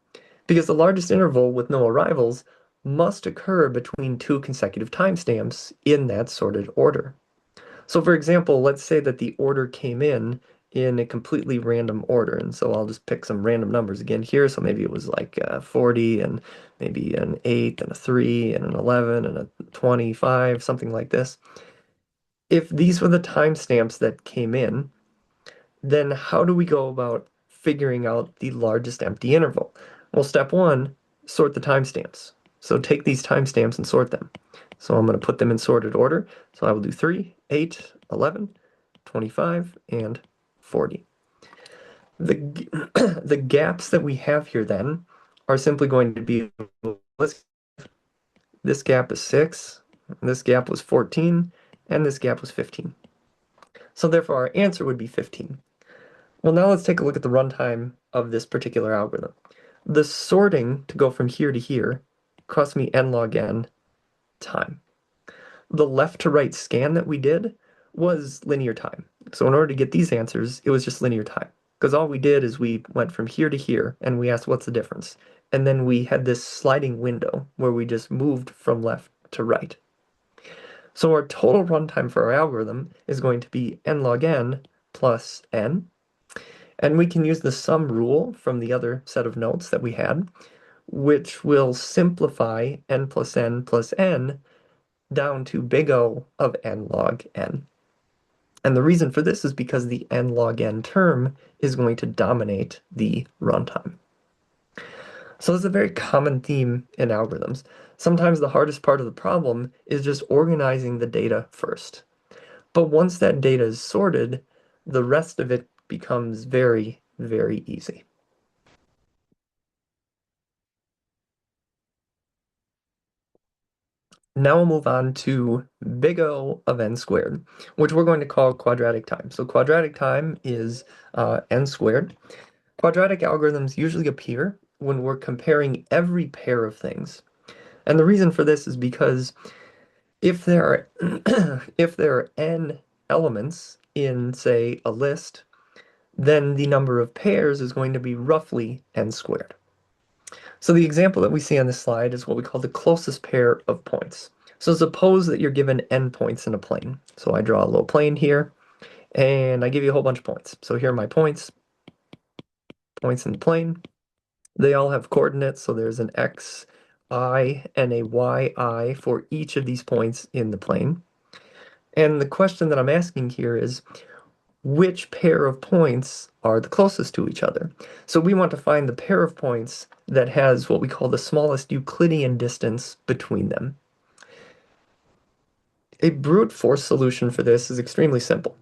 because the largest interval with no arrivals must occur between 2 consecutive timestamps in that sorted order. So for example, let's say that the order came in a completely random order. And so I'll just pick some random numbers again here. So maybe it was like 40 and maybe an 8 and a 3 and an 11 and a 25, something like this. If these were the timestamps that came in, then how do we go about figuring out the largest empty interval? Well, step 1, sort the timestamps. So take these timestamps and sort them. So I'm going to put them in sorted order. So I will do 3, 8, 11, 25, and 40. The gaps that we have here then are simply going to be, this gap is 6, this gap was 14, and this gap was 15. So therefore our answer would be 15. Well, now let's take a look at the runtime of this particular algorithm. The sorting to go from here to here cost me n log n time. The left to right scan that we did was linear time. So in order to get these answers, it was just linear time. because all we did is we went from here to here and we asked what's the difference. And then we had this sliding window where we just moved from left to right. So our total runtime for our algorithm is going to be n log n plus n. And we can use the sum rule from the other set of notes that we had, which will simplify n plus n down to big O of n log n. And the reason for this is because the n log n term is going to dominate the runtime. So this is a very common theme in algorithms. Sometimes the hardest part of the problem is just organizing the data first. But once that data is sorted, the rest of it becomes very, very easy. Now we'll move on to big O of n squared, which we're going to call quadratic time. So quadratic time is n squared. Quadratic algorithms usually appear when we're comparing every pair of things. And the reason for this is because if there are if there are n elements in, say, a list, then the number of pairs is going to be roughly n squared. So the example that we see on this slide is what we call the closest pair of points. So suppose that you're given n points in a plane. So I draw a little plane here, and I give you a whole bunch of points. So here are my points in the plane. They all have coordinates, so there's an xi and a yi for each of these points in the plane. And the question that I'm asking here is, which pair of points are the closest to each other? So we want to find the pair of points that has what we call the smallest Euclidean distance between them. A brute force solution for this is extremely simple.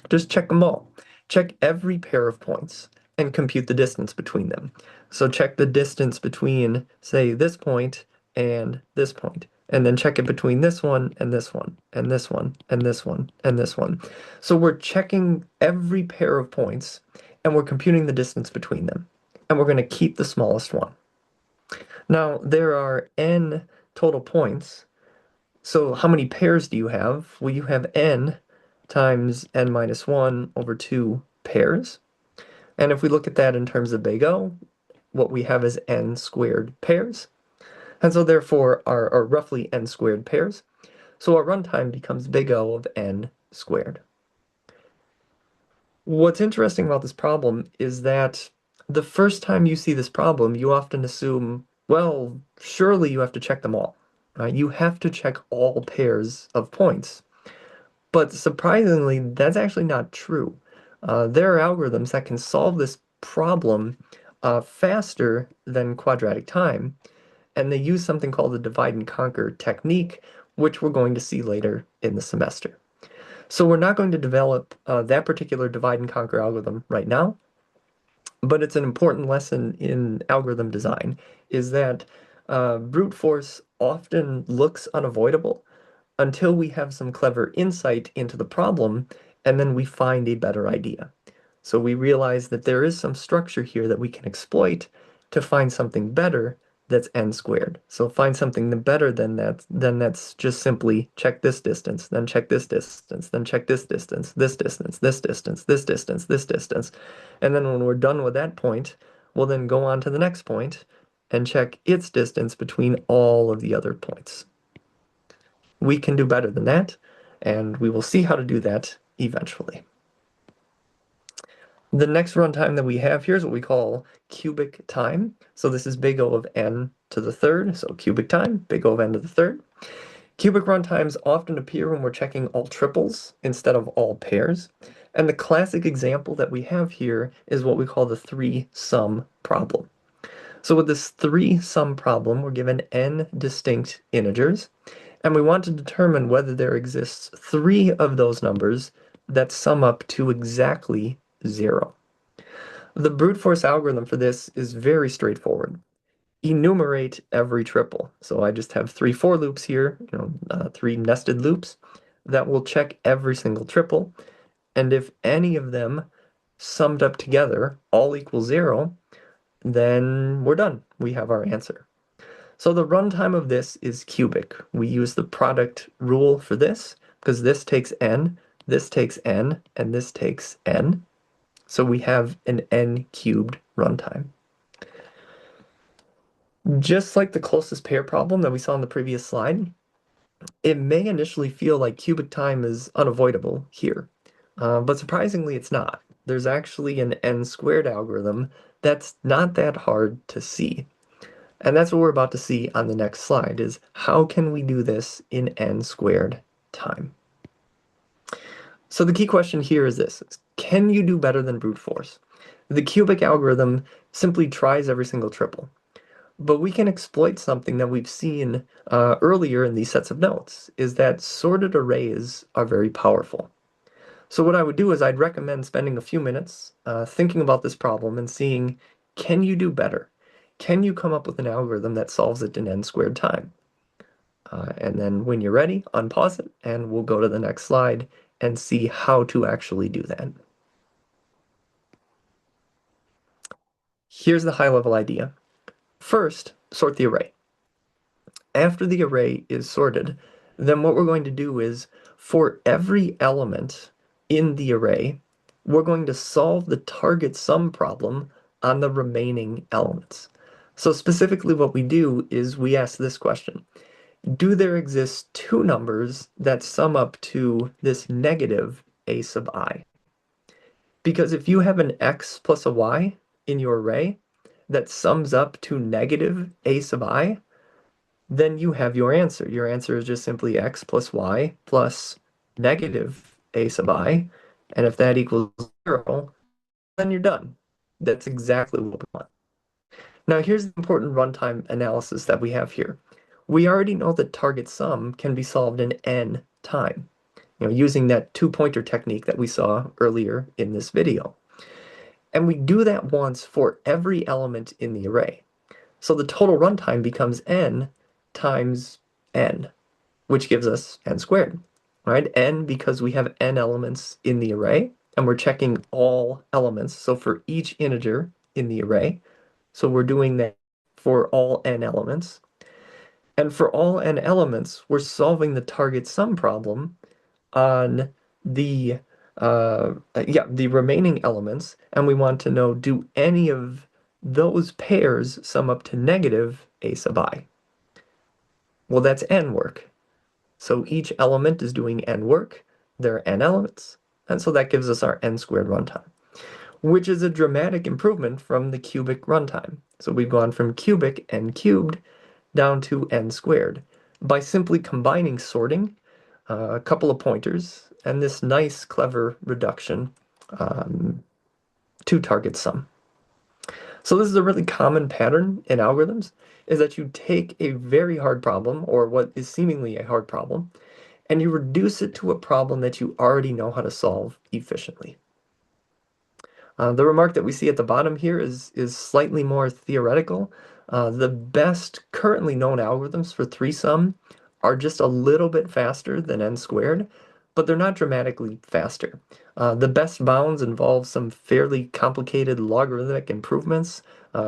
Just check them all. Check every pair of points and compute the distance between them. So check the distance between, say, this point and this point, and then check it between this one and this one, and this one, and this one, and this one. So we're checking every pair of points, and we're computing the distance between them, and we're going to keep the smallest one. Now, there are n total points, so how many pairs do you have? Well, you have n times n minus 1 over 2 pairs. And if we look at that in terms of big O, what we have is n squared pairs. And so therefore are roughly n squared pairs. So our runtime becomes big O of n squared. What's interesting about this problem is that the first time you see this problem, you often assume, well, surely you have to check them all, right? You have to check all pairs of points. But surprisingly, that's actually not true. There are algorithms that can solve this problem faster than quadratic time, and they use something called the divide and conquer technique, which we're going to see later in the semester. So we're not going to develop that particular divide and conquer algorithm right now, but it's an important lesson in algorithm design, is that brute force often looks unavoidable until we have some clever insight into the problem, and then we find a better idea. So we realize that there is some structure here that we can exploit to find something better that's n squared. So find something better than that, then that's just simply check this distance, then check this distance, then check this distance, this distance, this distance, this distance, this distance. And then when we're done with that point, we'll then go on to the next point and check its distance between all of the other points. We can do better than that, and we will see how to do that eventually. The next runtime that we have here is what we call cubic time. So this is big O of n to the third, so cubic time, big O of n to the third. Cubic runtimes often appear when we're checking all triples instead of all pairs. And the classic example that we have here is what we call the three-sum problem. So with this three-sum problem, we're given n distinct integers, and we want to determine whether there exists three of those numbers that sum up to exactly 0. The brute force algorithm for this is very straightforward. Enumerate every triple. So I just have 3 for loops here, 3 nested loops that will check every single triple. And if any of them summed up together all equal 0, then we're done. We have our answer. So the runtime of this is cubic. We use the product rule for this because this takes n, and this takes n. So we have an n cubed runtime. Just like the closest pair problem that we saw in the previous slide, it may initially feel like cubic time is unavoidable here, but surprisingly it's not. There's actually an n squared algorithm that's not that hard to see. And that's what we're about to see on the next slide is how can we do this in n squared time? So the key question here is this, can you do better than brute force? The cubic algorithm simply tries every single triple, but we can exploit something that we've seen earlier in these sets of notes, is that sorted arrays are very powerful. So what I would do is I'd recommend spending a few minutes thinking about this problem and seeing, can you do better? Can you come up with an algorithm that solves it in n squared time? And then when you're ready, unpause it, and we'll go to the next slide and see how to actually do that. Here's the high-level idea. First, sort the array. After the array is sorted, then what we're going to do is, for every element in the array, we're going to solve the target sum problem on the remaining elements. So specifically what we do is we ask this question. Do there exist two numbers that sum up to this negative a sub I? Because if you have an x plus a y in your array that sums up to negative a sub I, then you have your answer. Your answer is just simply x plus y plus negative a sub I. And if that equals 0, then you're done. That's exactly what we want. Now, here's the important runtime analysis that we have here. We already know that target sum can be solved in n time, using that two-pointer technique that we saw earlier in this video. And we do that once for every element in the array. So the total runtime becomes n times n, which gives us n squared, right? N because we have n elements in the array, and we're checking all elements. So for each integer in the array, so we're doing that for all n elements. And for all n elements, we're solving the target sum problem on the the remaining elements, and we want to know, do any of those pairs sum up to negative a sub I? Well, that's n work. So each element is doing n work. There are n elements, and so that gives us our n squared runtime, which is a dramatic improvement from the cubic runtime. So we've gone from cubic n cubed down to n squared by simply combining sorting, a couple of pointers, and this nice, clever reduction to target sum. So this is a really common pattern in algorithms, is that you take a very hard problem, or what is seemingly a hard problem, and you reduce it to a problem that you already know how to solve efficiently. The remark that we see at the bottom here is slightly more theoretical. The best currently known algorithms for three-sum are just a little bit faster than n squared, but they're not dramatically faster. The best bounds involve some fairly complicated logarithmic improvements,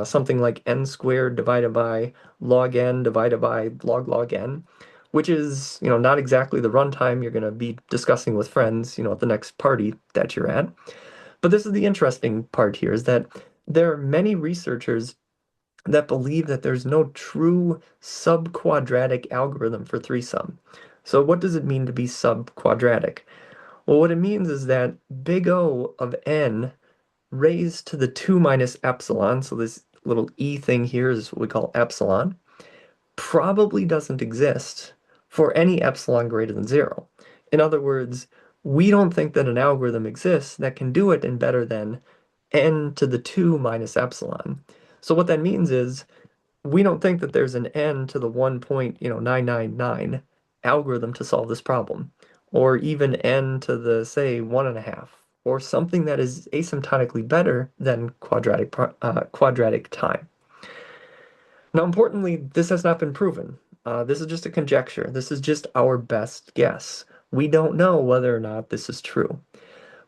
something like n squared divided by log n divided by log n, which is, not exactly the runtime you're going to be discussing with friends, at the next party that you're at. But this is the interesting part here, is that there are many researchers that believe that there's no true subquadratic algorithm for three-sum. So what does it mean to be subquadratic? Well, what it means is that big O of n raised to the 2 minus epsilon, so this little e thing here is what we call epsilon, probably doesn't exist for any epsilon greater than 0. In other words, we don't think that an algorithm exists that can do it in better than n to the 2 minus epsilon. So what that means is we don't think that there's an n to the 1.999 algorithm to solve this problem, or even n to the, say, 1.5, or something that is asymptotically better than quadratic time. Now, importantly, this has not been proven. This is just a conjecture. This is just our best guess. We don't know whether or not this is true,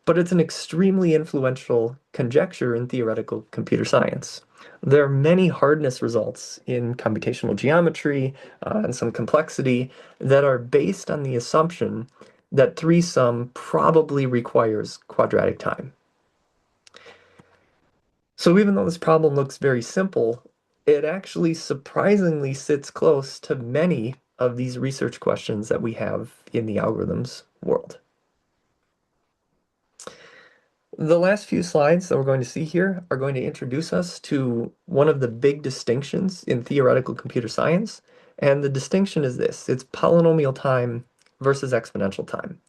but it's an extremely influential conjecture in theoretical computer science. There are many hardness results in computational geometry and some complexity that are based on the assumption that three-sum probably requires quadratic time. So even though this problem looks very simple, it actually surprisingly sits close to many of these research questions that we have in the algorithms world. The last few slides that we're going to see here are going to introduce us to one of the big distinctions in theoretical computer science, and the distinction is this: it's polynomial time versus exponential time.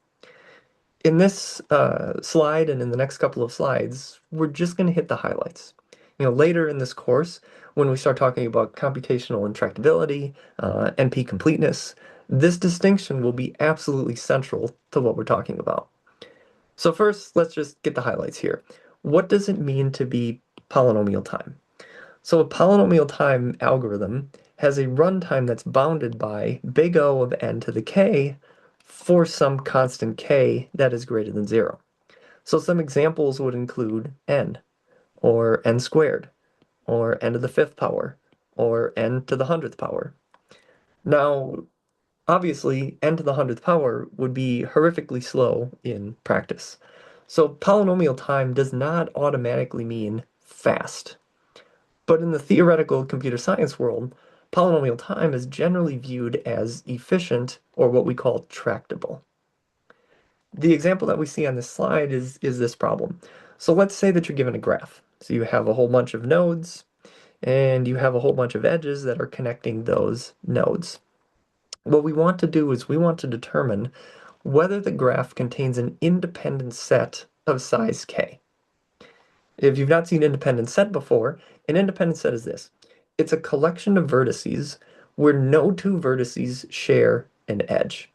In this slide and in the next couple of slides, we're just going to hit the highlights. Later in this course, when we start talking about computational intractability, NP completeness, this distinction will be absolutely central to what we're talking about. So first, let's just get the highlights here. What does it mean to be polynomial time? So a polynomial time algorithm has a runtime that's bounded by big O of n to the k for some constant k that is greater than 0. So some examples would include n, or n squared, or n to the 5th power, or n to the 100th power. Now, obviously, n to the 100th power would be horrifically slow in practice. So polynomial time does not automatically mean fast. But in the theoretical computer science world, polynomial time is generally viewed as efficient, or what we call tractable. The example that we see on this slide is this problem. So let's say that you're given a graph. So you have a whole bunch of nodes, and you have a whole bunch of edges that are connecting those nodes. What we want to do is we want to determine whether the graph contains an independent set of size k. If you've not seen independent set before, an independent set is this. It's a collection of vertices where no two vertices share an edge.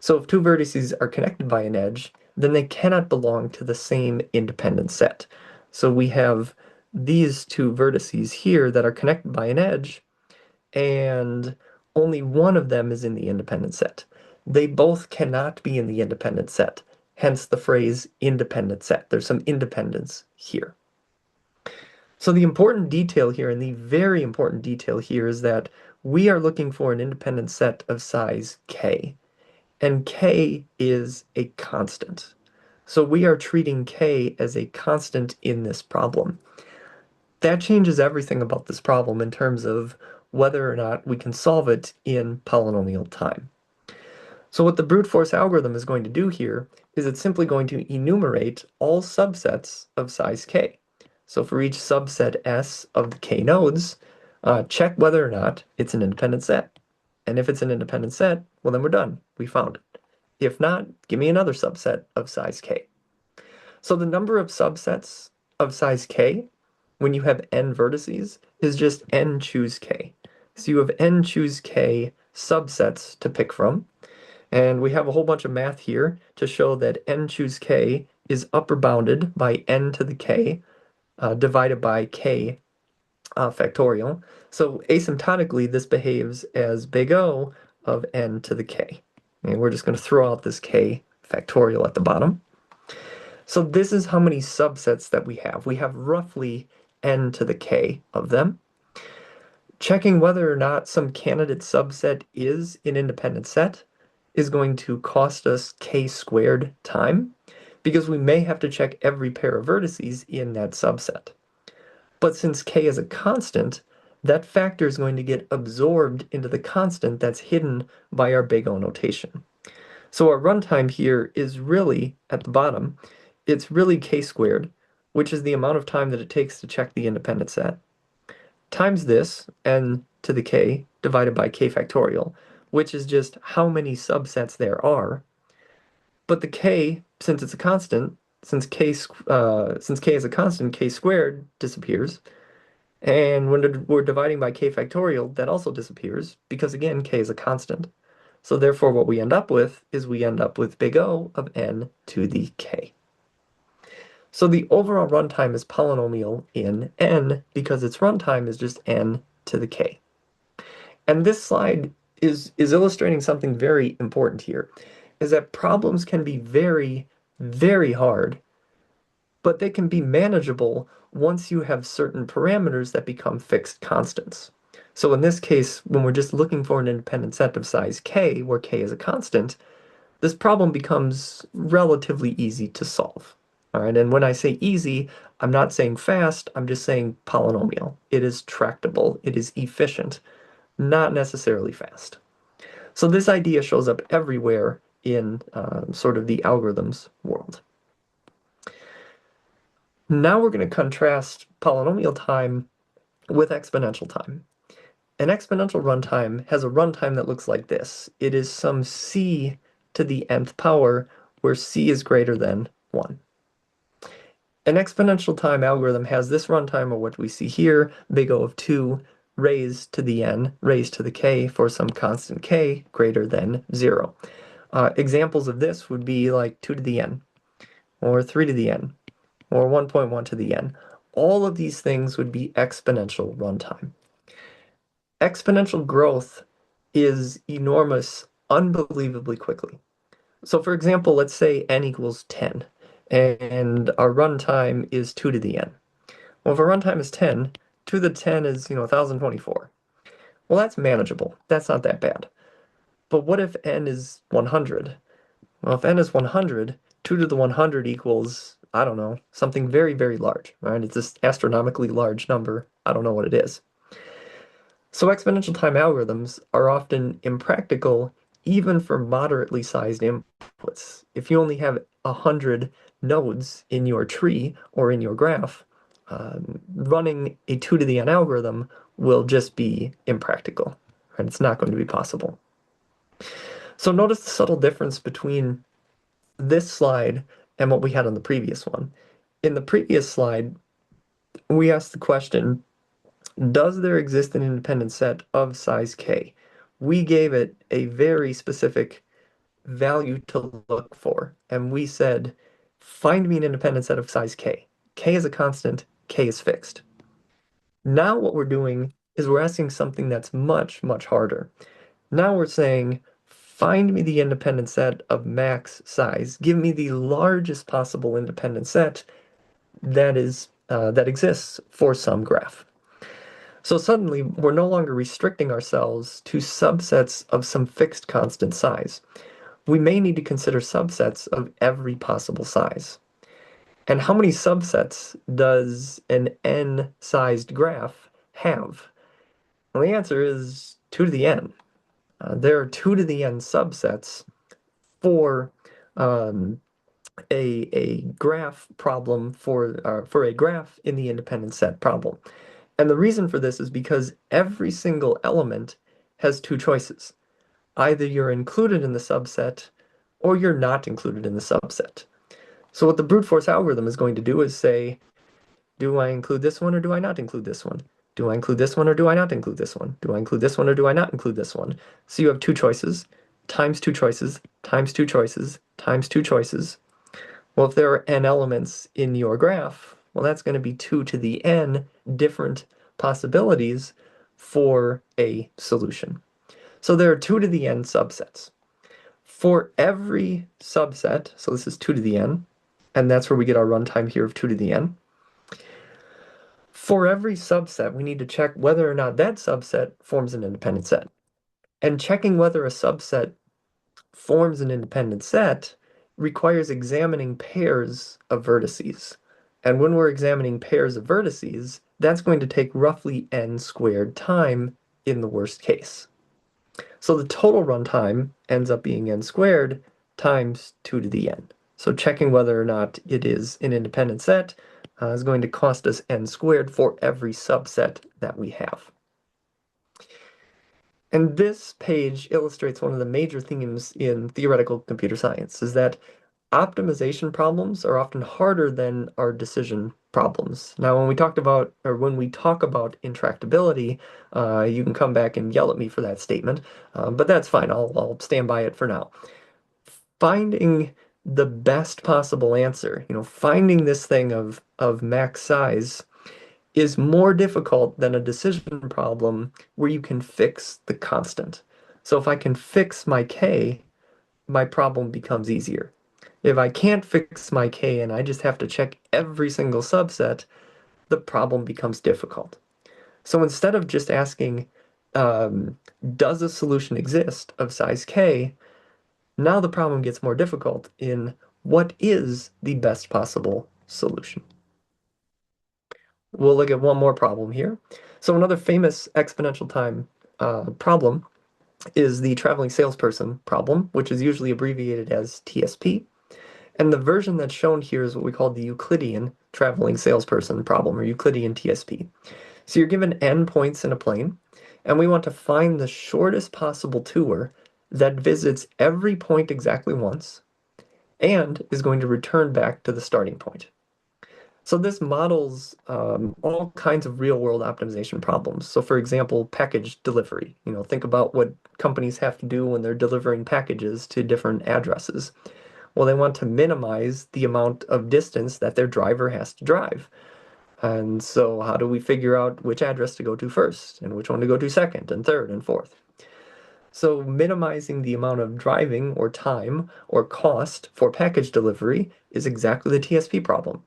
So if two vertices are connected by an edge, then they cannot belong to the same independent set. So we have these two vertices here that are connected by an edge, and only one of them is in the independent set. They both cannot be in the independent set, hence the phrase independent set. There's some independence here. So the important detail here, and the very important detail here, is that we are looking for an independent set of size k, and k is a constant. So we are treating k as a constant in this problem. That changes everything about this problem in terms of whether or not we can solve it in polynomial time. So what the brute force algorithm is going to do here is it's simply going to enumerate all subsets of size k. So for each subset S of the k nodes, check whether or not it's an independent set. And if it's an independent set, well then we're done. We found it. If not, give me another subset of size k. So the number of subsets of size k, when you have n vertices, is just n choose k. So you have n choose k subsets to pick from. And we have a whole bunch of math here to show that n choose k is upper bounded by n to the k divided by k factorial. So asymptotically, this behaves as big O of n to the k. And we're just going to throw out this k factorial at the bottom. So this is how many subsets that we have. We have roughly n to the k of them. Checking whether or not some candidate subset is an independent set is going to cost us k squared time, because we may have to check every pair of vertices in that subset. But since k is a constant, that factor is going to get absorbed into the constant that's hidden by our big O notation. So our runtime here is really, at the bottom, it's really k squared, which is the amount of time that it takes to check the independent set, times this, n to the k, divided by k factorial, which is just how many subsets there are. But the k, since it's a constant, since k is a constant, k squared disappears. And when we're dividing by k factorial, that also disappears, because again, k is a constant. So therefore, what we end up with is we end up with big O of n to the k. So the overall runtime is polynomial in n because its runtime is just n to the k. And this slide is illustrating something very important here, is that problems can be very, very hard, but they can be manageable once you have certain parameters that become fixed constants. So in this case, when we're just looking for an independent set of size k, where k is a constant, this problem becomes relatively easy to solve. All right, and when I say easy, I'm not saying fast, I'm just saying polynomial. It is tractable, it is efficient, not necessarily fast. So this idea shows up everywhere in sort of the algorithms world. Now we're going to contrast polynomial time with exponential time. An exponential runtime has a runtime that looks like this. It is some c to the nth power where c is greater than 1. An exponential time algorithm has this runtime, or what we see here, big O of 2 raised to the n, raised to the k for some constant k greater than 0. Examples of this would be like 2 to the n, or 3 to the n, or 1.1 to the n. All of these things would be exponential runtime. Exponential growth is enormous unbelievably quickly. So for example, let's say n equals 10, and our runtime is 2 to the n. Well, if our runtime is 10, 2 to the 10 is, 1024. Well, that's manageable. That's not that bad. But what if n is 100? Well, if n is 100, 2 to the 100 equals, I don't know, something very, very large, right? It's this astronomically large number. I don't know what it is. So exponential time algorithms are often impractical even for moderately sized inputs. If you only have 100 nodes in your tree or in your graph, running a 2 to the n algorithm will just be impractical, and it's not going to be possible. So notice the subtle difference between this slide and what we had on the previous one. In the previous slide, we asked the question, does there exist an independent set of size k? We gave it a very specific value to look for, and we said, find me an independent set of size k. K is a constant, k is fixed. Now what we're doing is we're asking something that's much, much harder. Now we're saying, find me the independent set of max size. Give me the largest possible independent set that exists for some graph. So suddenly, we're no longer restricting ourselves to subsets of some fixed constant size. We may need to consider subsets of every possible size. And how many subsets does an n-sized graph have? Well, the answer is 2 to the n. There are 2 to the n subsets for um, a graph problem for a graph in the independent set problem. And the reason for this is because every single element has two choices. Either you're included in the subset or you're not included in the subset. So what the brute force algorithm is going to do is say, do I include this one or do I not include this one? Do I include this one or do I not include this one? Do I include this one or do I not include this one? So you have two choices, times two choices, times two choices, times two choices. Well, if there are n elements in your graph, well, that's going to be 2 to the n different possibilities for a solution. So there are 2 to the n subsets. For every subset, so this is 2 to the n, and that's where we get our runtime here of 2 to the n. For every subset, we need to check whether or not that subset forms an independent set. And checking whether a subset forms an independent set requires examining pairs of vertices. And when we're examining pairs of vertices, that's going to take roughly n squared time in the worst case. So the total runtime ends up being n squared times 2 to the n. So checking whether or not it is an independent set is going to cost us n squared for every subset that we have. And this page illustrates one of the major themes in theoretical computer science, is that optimization problems are often harder than our decision problems. Now, when we talk about intractability, you can come back and yell at me for that statement, but that's fine. I'll stand by it for now. Finding the best possible answer, finding this thing of max size is more difficult than a decision problem where you can fix the constant. So if I can fix my k, my problem becomes easier. If I can't fix my k and I just have to check every single subset, the problem becomes difficult. So instead of just asking, does a solution exist of size k, now the problem gets more difficult in what is the best possible solution? We'll look at one more problem here. So another famous exponential time problem is the traveling salesperson problem, which is usually abbreviated as TSP. And the version that's shown here is what we call the Euclidean traveling salesperson problem, or Euclidean TSP. So you're given n points in a plane, and we want to find the shortest possible tour that visits every point exactly once and is going to return back to the starting point. So this models all kinds of real-world optimization problems. So for example, package delivery. Think about what companies have to do when they're delivering packages to different addresses. Well, they want to minimize the amount of distance that their driver has to drive. And so how do we figure out which address to go to first and which one to go to second and third and fourth? So minimizing the amount of driving or time or cost for package delivery is exactly the TSP problem.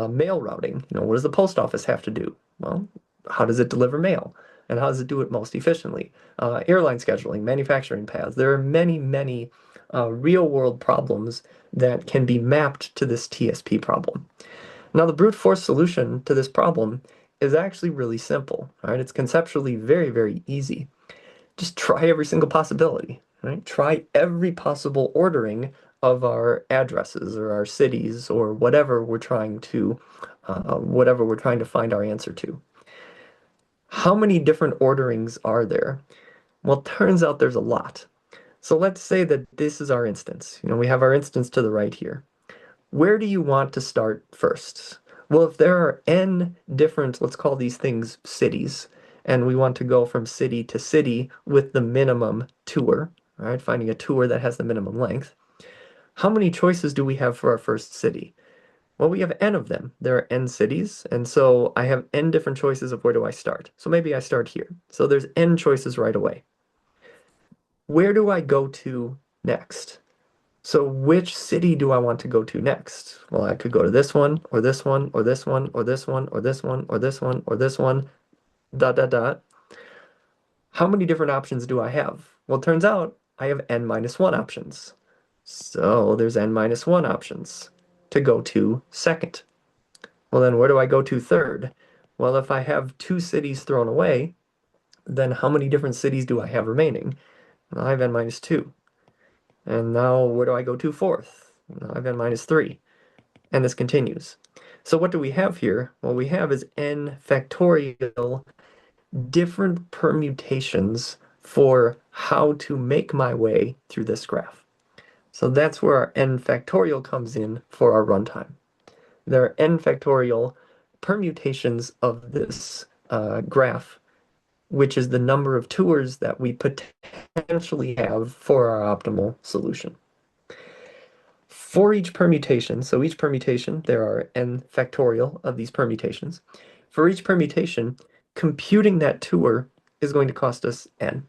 Mail routing, what does the post office have to do? Well, how does it deliver mail? And how does it do it most efficiently? Airline scheduling, manufacturing paths. There are many, many real-world problems that can be mapped to this TSP problem. Now, the brute force solution to this problem is actually really simple. All right, it's conceptually very, very easy. Just try every single possibility, right? Try every possible ordering of our addresses or our cities or whatever we're trying to find our answer to. How many different orderings are there? Well, it turns out there's a lot. So let's say that this is our instance. We have our instance to the right here. Where do you want to start first? Well, if there are n different, let's call these things cities, and we want to go from city to city with the minimum tour, right? Finding a tour that has the minimum length. How many choices do we have for our first city? Well, we have n of them. There are n cities, and so I have n different choices of where do I start. So maybe I start here. So there's n choices right away. Where do I go to next? So which city do I want to go to next? Well, I could go to this one, or this one, or this one, or this one, or this one, or this one, or this one, dot, dot, dot. How many different options do I have? Well, it turns out I have n minus 1 options. So there's n minus 1 options to go to second. Well, then where do I go to third? Well, if I have 2 cities thrown away, then how many different cities do I have remaining? Well, I have n minus 2. And now where do I go to fourth? Well, I have n minus 3. And this continues. So what do we have here? Well, we have is n factorial different permutations for how to make my way through this graph. So that's where our n factorial comes in for our runtime. There are n factorial permutations of this graph, which is the number of tours that we potentially have for our optimal solution. For each permutation, so each permutation, there are n factorial of these permutations. For each permutation, computing that tour is going to cost us n.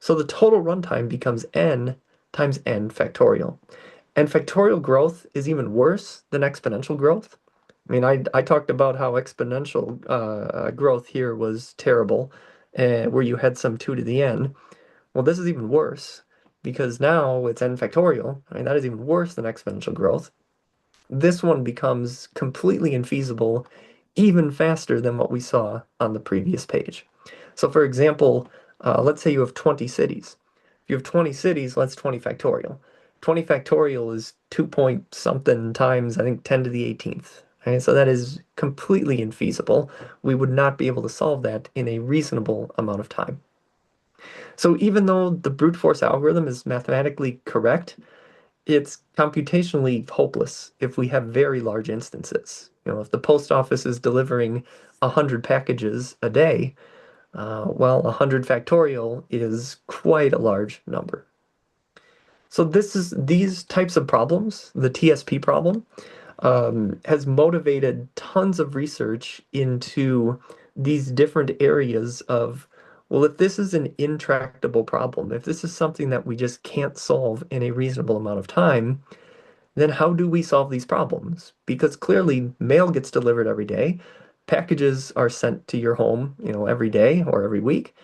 So the total runtime becomes n times n factorial. And factorial growth is even worse than exponential growth. I mean, I talked about how exponential growth here was terrible, where you had some 2 to the n. Well, this is even worse because now it's n factorial. I mean, that is even worse than exponential growth. This one becomes completely infeasible even faster than what we saw on the previous page. So for example, let's say you have 20 cities. If you have 20 cities, well, that's 20 factorial. 20 factorial is 2 point something times, I think, 10 to the 18th. Right? So that is completely infeasible. We would not be able to solve that in a reasonable amount of time. So even though the brute force algorithm is mathematically correct, it's computationally hopeless if we have very large instances. If the post office is delivering 100 packages a day, well, 100 factorial is quite a large number. So these types of problems, the TSP problem, has motivated tons of research into these different areas of, well, if this is an intractable problem, if this is something that we just can't solve in a reasonable amount of time, then how do we solve these problems? Because clearly mail gets delivered every day, packages are sent to your home, every day or every week.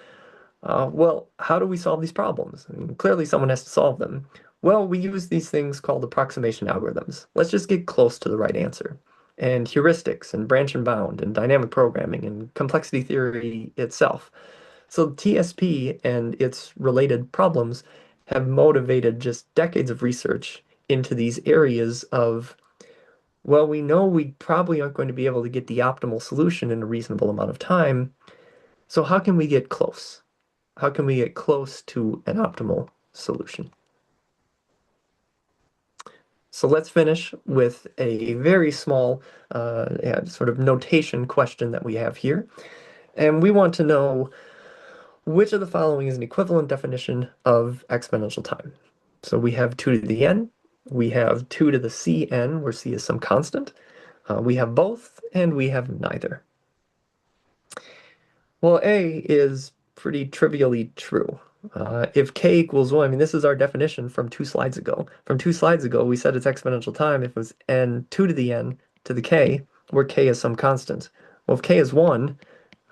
Well, how do we solve these problems? I mean, clearly someone has to solve them. Well, we use these things called approximation algorithms. Let's just get close to the right answer. And heuristics and branch and bound and dynamic programming and complexity theory itself. So TSP and its related problems have motivated just decades of research into these areas of, well, we know we probably aren't going to be able to get the optimal solution in a reasonable amount of time. So how can we get close? How can we get close to an optimal solution? So let's finish with a very small yeah, sort of notation question that we have here. And we want to know which of the following is an equivalent definition of exponential time. So we have 2 to the n, we have 2 to the cn, where c is some constant, we have both, and we have neither. Well, A is pretty trivially true. If k equals 1, I mean, this is our definition from 2 slides ago. From 2 slides ago, we said it's exponential time if it was n 2 to the n to the k, where k is some constant. Well, if k is 1,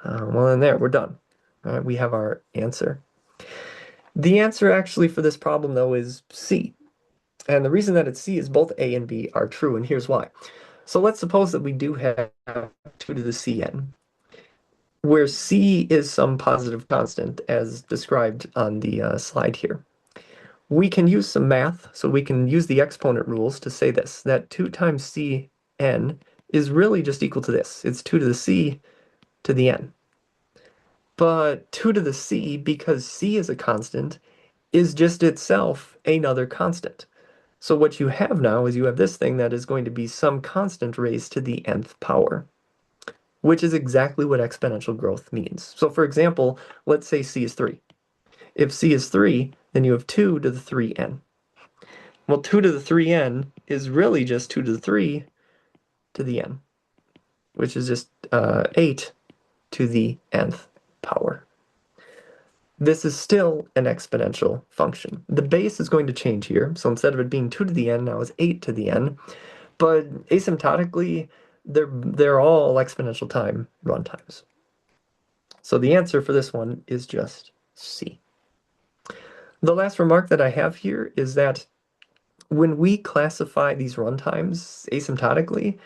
well, then there, we're done. All right, we have our answer. The answer actually for this problem, though, is C. And the reason that it's C is both A and B are true, and here's why. So let's suppose that we do have 2 to the Cn, where C is some positive constant, as described on the slide here. We can use some math, so we can use the exponent rules to say this, that 2 times Cn is really just equal to this. It's 2 to the C to the n. But 2 to the C, because C is a constant, is just itself another constant. So what you have now is you have this thing that is going to be some constant raised to the nth power, which is exactly what exponential growth means. So for example, let's say C is 3. If C is 3, then you have 2 to the 3n. Well, 2 to the 3n is really just 2 to the 3 to the n, which is just 8 to the nth power. This is still an exponential function. The base is going to change here, so instead of it being 2 to the n, now it's 8 to the n, but asymptotically, they're all exponential time runtimes. So the answer for this one is just C. The last remark that I have here is that when we classify these runtimes asymptotically,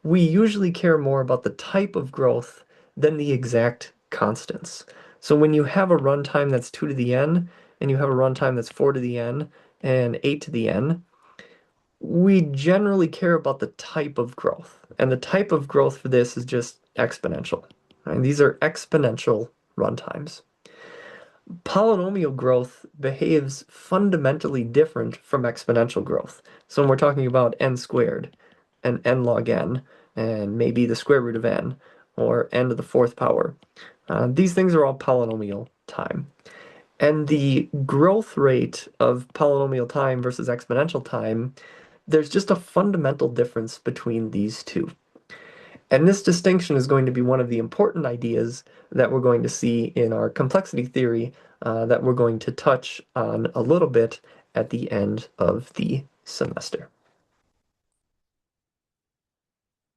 we usually care more about the type of growth than the exact constants. So when you have a runtime that's 2 to the n, and you have a runtime that's 4 to the n, and 8 to the n, we generally care about the type of growth. And the type of growth for this is just exponential. Right? These are exponential runtimes. Polynomial growth behaves fundamentally different from exponential growth. So when we're talking about n squared and n log n, and maybe the square root of n, or n to the fourth power, these things are all polynomial time. And the growth rate of polynomial time versus exponential time, there's just a fundamental difference between these two. And this distinction is going to be one of the important ideas that we're going to see in our complexity theory that we're going to touch on a little bit at the end of the semester.